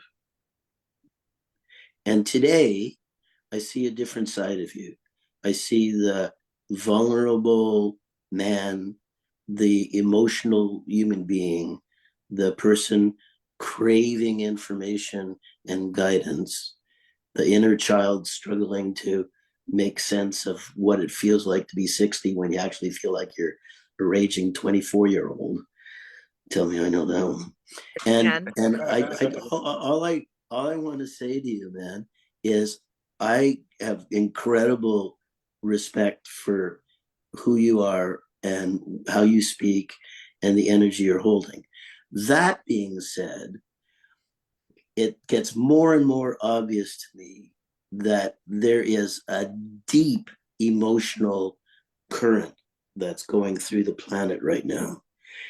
And today, I see a different side of you. I see the vulnerable man, the emotional human being, the person craving information and guidance, the inner child struggling to make sense of what it feels like to be 60 when you actually feel like you're a raging 24-year-old. Tell me I know that one. And all I want to say to you, man, is I have incredible respect for who you are and how you speak and the energy you're holding. That being said, it gets more and more obvious to me that there is a deep emotional current that's going through the planet right now.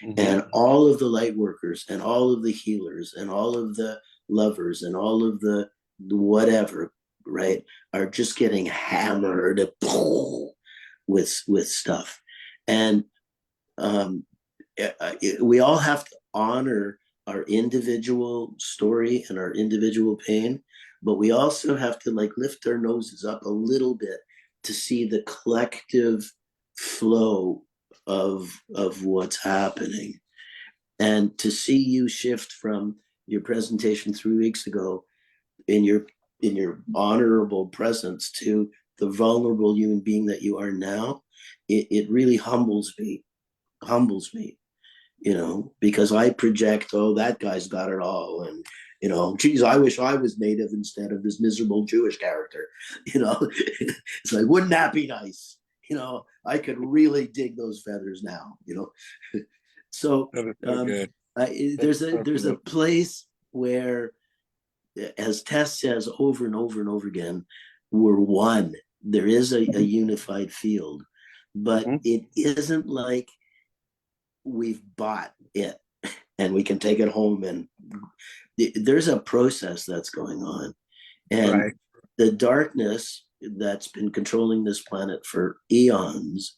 Mm-hmm. And all of the light workers and all of the healers and all of the lovers and all of the whatever, right, are just getting hammered with stuff. And we all have to honor our individual story and our individual pain, but we also have to like lift our noses up a little bit to see the collective flow of what's happening. And to see you shift from your presentation 3 weeks ago in your honorable presence to the vulnerable human being that you are now, it really humbles me, you know, because I project, oh, that guy's got it all. And, you know, geez, I wish I was native instead of this miserable Jewish character, you know. It's like, wouldn't that be nice? You know, I could really dig those feathers now, you know. So there's a place where, as Tess says over and over and over again, we're one. There is a unified field, but it isn't like we've bought it and we can take it home. And there's a process that's going on. And the darkness that's been controlling this planet for eons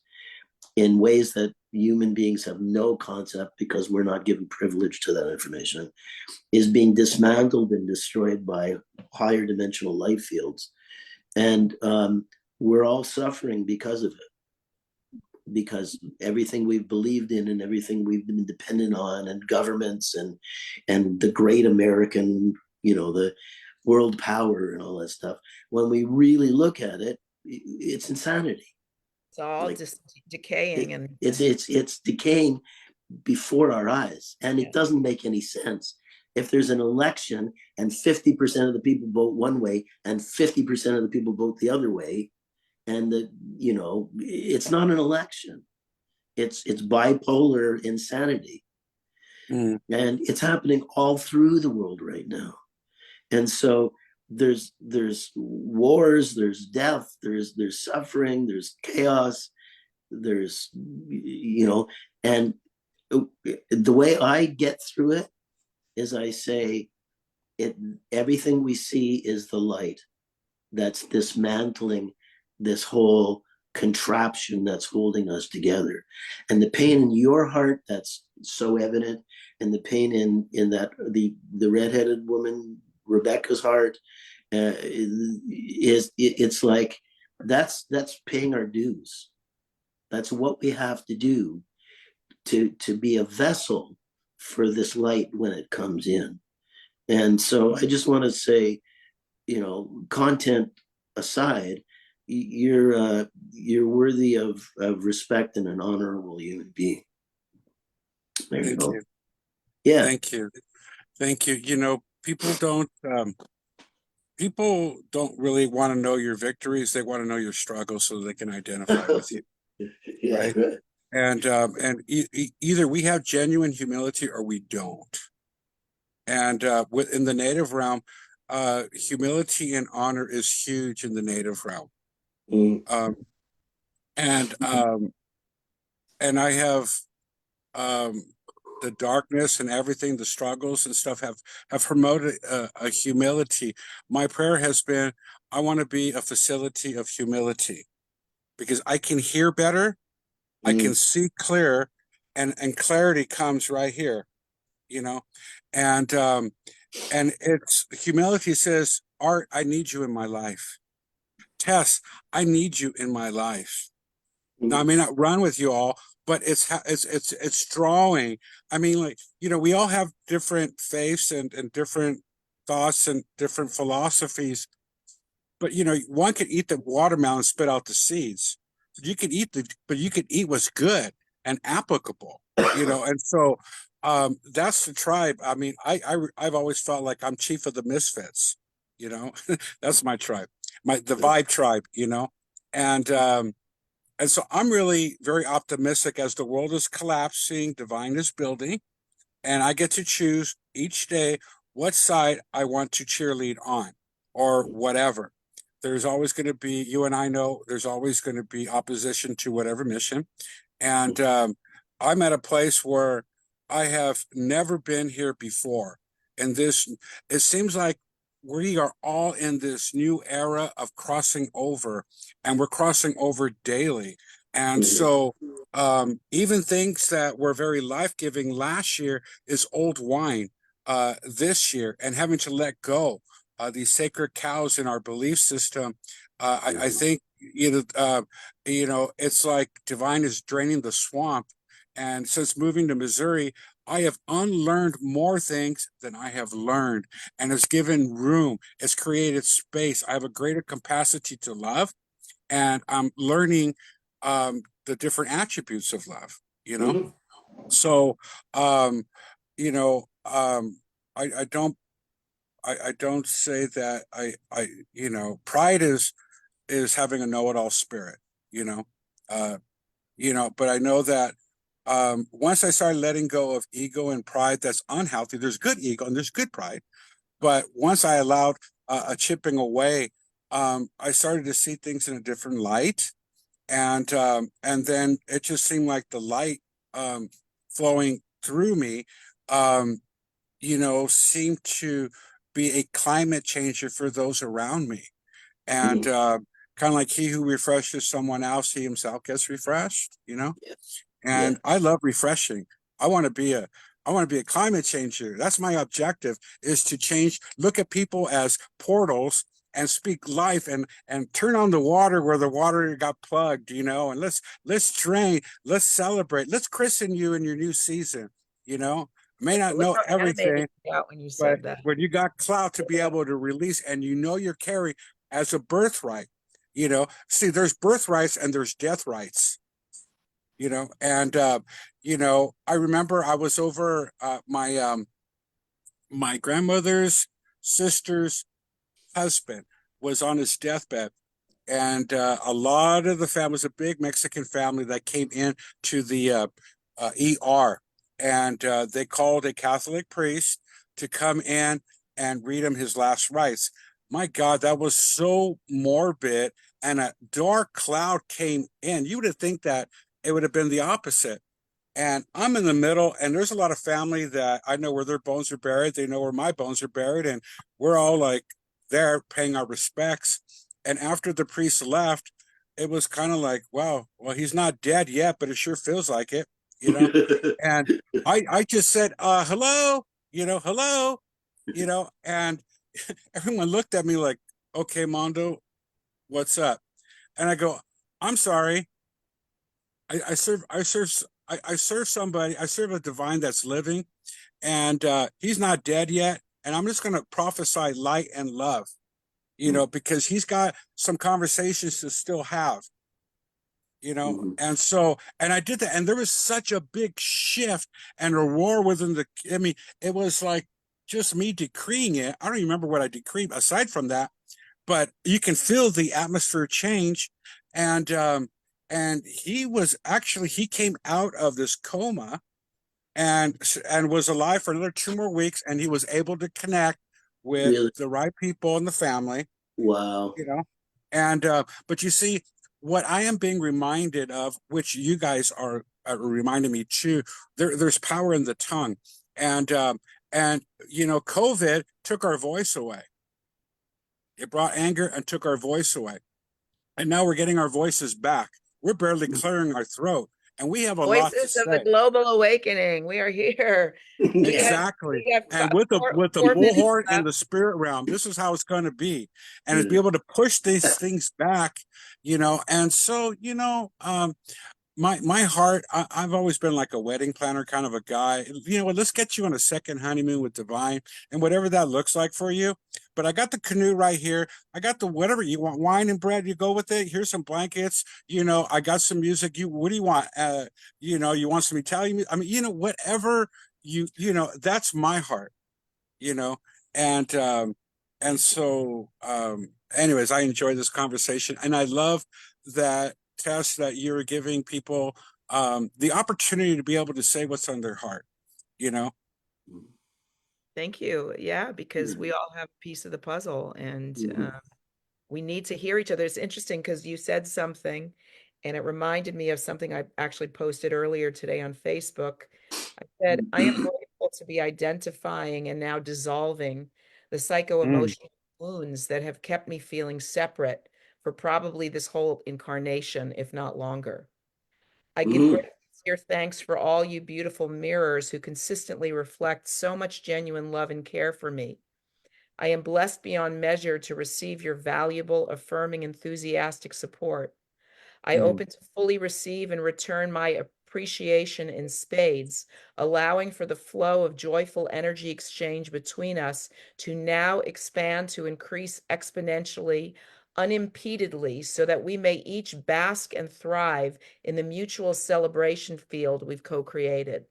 in ways that human beings have no concept, because we're not given privilege to that information, is being dismantled and destroyed by higher dimensional life fields. And we're all suffering because of it, because everything we've believed in and everything we've been dependent on, and governments and the great American, you know, the world power and all that stuff, when we really look at it, it's insanity. It's all like, just decaying, and it's decaying before our eyes, and it doesn't make any sense. If there's an election and 50% of the people vote one way and 50% of the people vote the other way, and you know, it's not an election. It's bipolar insanity, and it's happening all through the world right now. And so there's wars, there's death, there's suffering, there's chaos, there's, you know, and the way I get through it is I say everything we see is the light that's dismantling this whole contraption that's holding us together. And the pain in your heart that's so evident, and the pain in that the redheaded woman Rebecca's heart, it's like that's paying our dues. That's what we have to do to be a vessel for this light when it comes in. And so I just want to say, you know, content aside, you're worthy of respect and an honorable human being. There you go. Yeah. Thank you. You know, people don't really want to know your victories. They want to know your struggles so they can identify with you. Yeah, right? And either we have genuine humility or we don't. And within the native realm, humility and honor is huge in the native realm. And I have the darkness and everything, the struggles and stuff have promoted a humility. My prayer has been, I want to be a facility of humility, because I can hear better, I can see clear, and clarity comes right here, you know. And it's humility says, Art, I need you in my life. Tess, I need you in my life. Now, I may not run with you all, but it's drawing. I mean, like, we all have different faiths and different thoughts and different philosophies, but one can eat the watermelon and spit out the seeds. But you can eat what's good and applicable, and so that's the tribe. I mean, I've always felt like I'm chief of the misfits, that's my tribe, the vibe tribe, and so I'm really very optimistic as the world is collapsing, divine is building, and I get to choose each day what side I want to cheerlead on or whatever. There's always going to be, you and I know, there's always going to be opposition to whatever mission. And I'm at a place where I have never been here before. And it seems like we are all in this new era of crossing over, and we're crossing over daily. And so even things that were very life-giving last year is old wine this year, and having to let go these sacred cows in our belief system. I think it's like divine is draining the swamp. And since moving to Missouri, I have unlearned more things than I have learned, and it's given room. It's created space. I have a greater capacity to love, and I'm learning the different attributes of love. So I don't say that pride is having a know-it-all spirit, but I know that once I started letting go of ego and pride that's unhealthy, there's good ego and there's good pride. But once I allowed a chipping away, I started to see things in a different light. And then it just seemed like the light flowing through me, seemed to be a climate changer for those around me. And kind of like he who refreshes someone else, he himself gets refreshed, And I love refreshing. I want to be a climate changer. That's my objective, is to change, look at people as portals and speak life, and turn on the water where the water got plugged, and let's drain, let's celebrate, let's christen you in your new season, may not know everything, when you but said that. when you got clout to be able to release, and you're carry as a birthright, see, there's birthrights and there's death rights, and I remember I was over my grandmother's sister's husband was on his deathbed, and a lot of the family was a big Mexican family that came in to the ER, and they called a Catholic priest to come in and read him his last rites. My God, that was so morbid, and a dark cloud came in. You would have think that it would have been the opposite. And I'm in the middle, and there's a lot of family that I know where their bones are buried. They know where my bones are buried, and we're all like there paying our respects. And after the priest left, it was kind of like, wow, well, he's not dead yet, but it sure feels like it, And I just said, hello, hello, and everyone looked at me like, okay, Mando, what's up? And I go, I'm sorry. I serve somebody, I serve a divine that's living, and he's not dead yet. And I'm just going to prophesy light and love, because he's got some conversations to still have, and so, and I did that. And there was such a big shift and a roar within it was like just me decreeing it. I don't even remember what I decreed aside from that, but you can feel the atmosphere change. And he came out of this coma and was alive for another 2 more weeks, and he was able to connect with the right people in the family. Wow. And but you see, what I am being reminded of, which you guys are reminding me too, there's power in the tongue. And COVID took our voice away. It brought anger and took our voice away. And now we're getting our voices back. We're barely clearing our throat, and we have a lot to say. Voices of the global awakening. We are here. Exactly. And with the bullhorn in the spirit realm, this is how it's going to be. And to be able to push these things back, and so, my heart, I've always been like a wedding planner kind of a guy. You know what, let's get you on a second honeymoon with Divine and whatever that looks like for you. But I got the canoe right here. I got the whatever you want, wine and bread, you go with it. Here's some blankets. You know, I got some music. What do you want? You know, you want some Italian music? I mean, you know, whatever you know, that's my heart, you know. And so anyways, I enjoy this conversation, and I love that, Tess, that you're giving people the opportunity to be able to say what's on their heart, you know. Thank you. Yeah, because we all have a piece of the puzzle, and we need to hear each other. It's interesting because you said something, and it reminded me of something I actually posted earlier today on Facebook. I said, I am grateful to be identifying and now dissolving the psycho-emotional wounds that have kept me feeling separate for probably this whole incarnation, if not longer. I give great sincere thanks for all you beautiful mirrors who consistently reflect so much genuine love and care for me. I am blessed beyond measure to receive your valuable, affirming, enthusiastic support. I open to fully receive and return my appreciation in spades, allowing for the flow of joyful energy exchange between us to now expand to increase exponentially, unimpededly, so that we may each bask and thrive in the mutual celebration field we've co-created.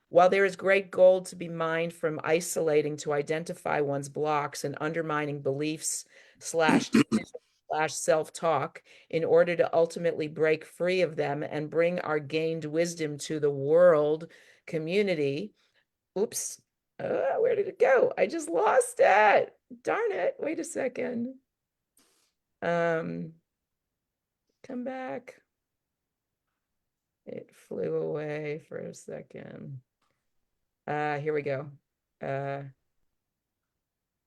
While there is great gold to be mined from isolating to identify one's blocks and undermining beliefs slash self-talk in order to ultimately break free of them and bring our gained wisdom to the world community. Oops, where did it go? I just lost it. Darn it. Wait a second. Come back. It flew away for a second. Here we go.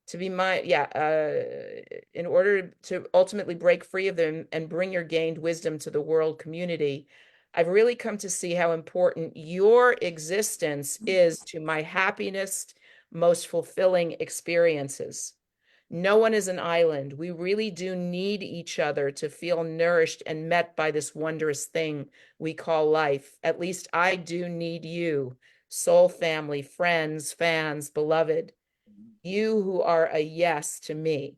To be in order to ultimately break free of them and bring your gained wisdom to the world community, I've really come to see how important your existence is to my happiness, most fulfilling experiences. No one is an island. We really do need each other to feel nourished and met by this wondrous thing we call life. At least I do need you, soul family, friends, fans, beloved. You who are a yes to me.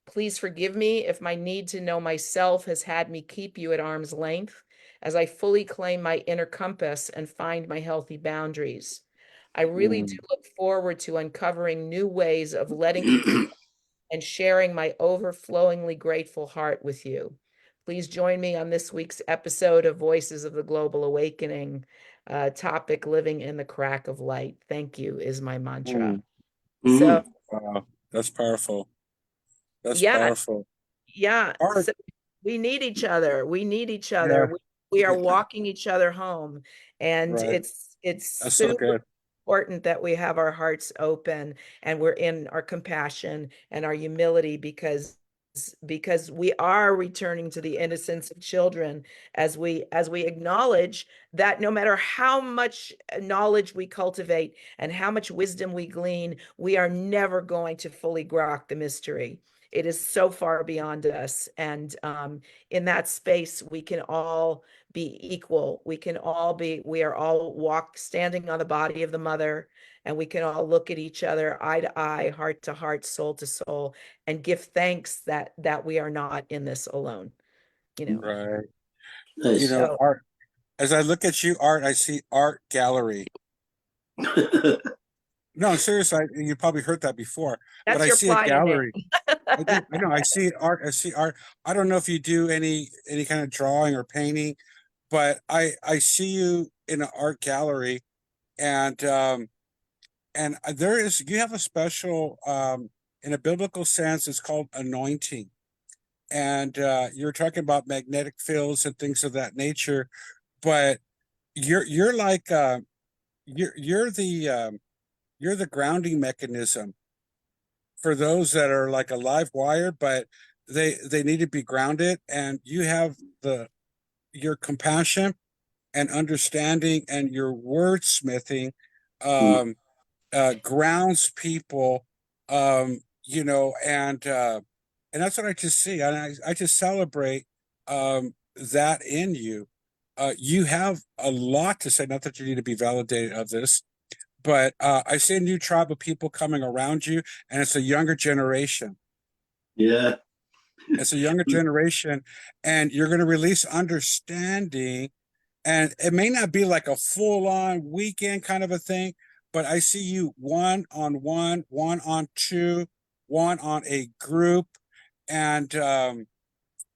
Please forgive me if my need to know myself has had me keep you at arm's length as I fully claim my inner compass and find my healthy boundaries. I really do look forward to uncovering new ways of letting you and sharing my overflowingly grateful heart with you. Please join me on this week's episode of Voices of the Global Awakening, topic Living in the Crack of Light. Thank you is my mantra. So, wow, that's powerful. That's yeah, powerful. yeah. Art, So we need each other. We need each yeah, other. We are walking each other home, and right. it's That's so super good. important that we have our hearts open and we're in our compassion and our humility because we are returning to the innocence of children as we acknowledge that no matter how much knowledge we cultivate and how much wisdom we glean, we are never going to fully grok the mystery. It is so far beyond us, and in that space we can all be equal. We are all standing on the body of the mother, and we can all look at each other eye to eye, heart to heart, soul to soul, and give thanks that we are not in this alone, you know. Right. You Nice. know, So Art, as I look at you, Art, I see art gallery. No, seriously, you probably heard that before, but that's I your see a playa name. gallery. I do. I know. I see art. I see art. I don't know if you do any kind of drawing or painting, but I see you in an art gallery, and there is, you have a special in a biblical sense. It's called anointing, and you're talking about magnetic fields and things of that nature, but you're like you're the grounding mechanism for those that are like a live wire, but they need to be grounded, and you have your compassion and understanding and your wordsmithing grounds people, you know, and that's what I just see, and I just celebrate that in you. you have a lot to say, not that you need to be validated of this, but I see a new tribe of people coming around you, and it's a younger generation. Yeah. It's a younger generation, and you're going to release understanding. And it may not be like a full-on weekend kind of a thing, but I see you one-on-one, one-on-two, one on a group. And,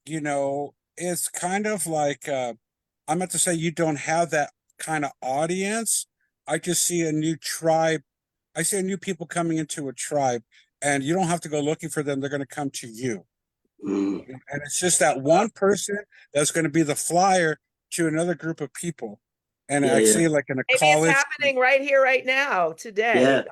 you know, it's kind of like, I'm about to say you don't have that kind of audience. I just see a new tribe. I see a new people coming into a tribe, and you don't have to go looking for them. They're going to come to you. Mm. And it's just that one person that's going to be the flyer to another group of people. And Yeah, I yeah. see like in a Maybe college. it's happening right here, right now, today. Yeah.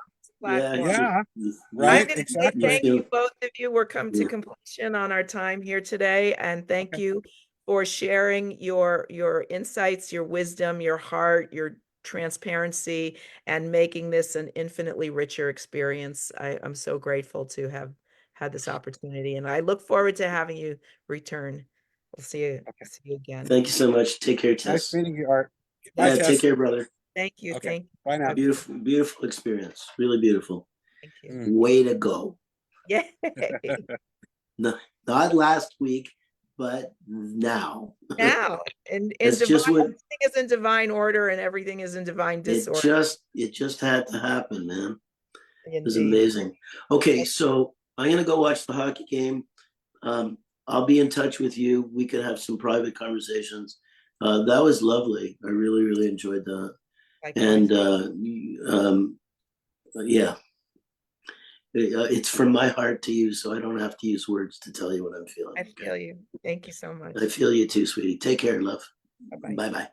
On this platform. Yeah, I'm right, going to exactly. say thank you, both of you. We're come to Yeah. completion on our time here today, and thank you for sharing your insights, your wisdom, your heart, your transparency, and making this an infinitely richer experience. I'm so grateful to have had this opportunity, and I look forward to having you return. We'll see you again. Thank you so much. Take care, Nice Tess. meeting you, Art. Bye, Yeah, Tess. take care, brother. Thank you. Okay. Thank you. Bye now. Beautiful, beautiful experience. Really beautiful. Thank you. Way to go. Yay. No, not last week, but now. Now, in That's divine, just what everything is in divine order and everything is in divine disorder. it just had to happen, man. It was Indeed. amazing. Okay, so I'm gonna go watch the hockey game. I'll be in touch with you. We could have some private conversations. That was lovely. I really, really enjoyed that. Likewise. And yeah, it's from my heart to you, so I don't have to use words to tell you what I'm feeling. I feel you. Thank you so much. I feel you too, sweetie. Take care, love. Bye-bye. Bye-bye.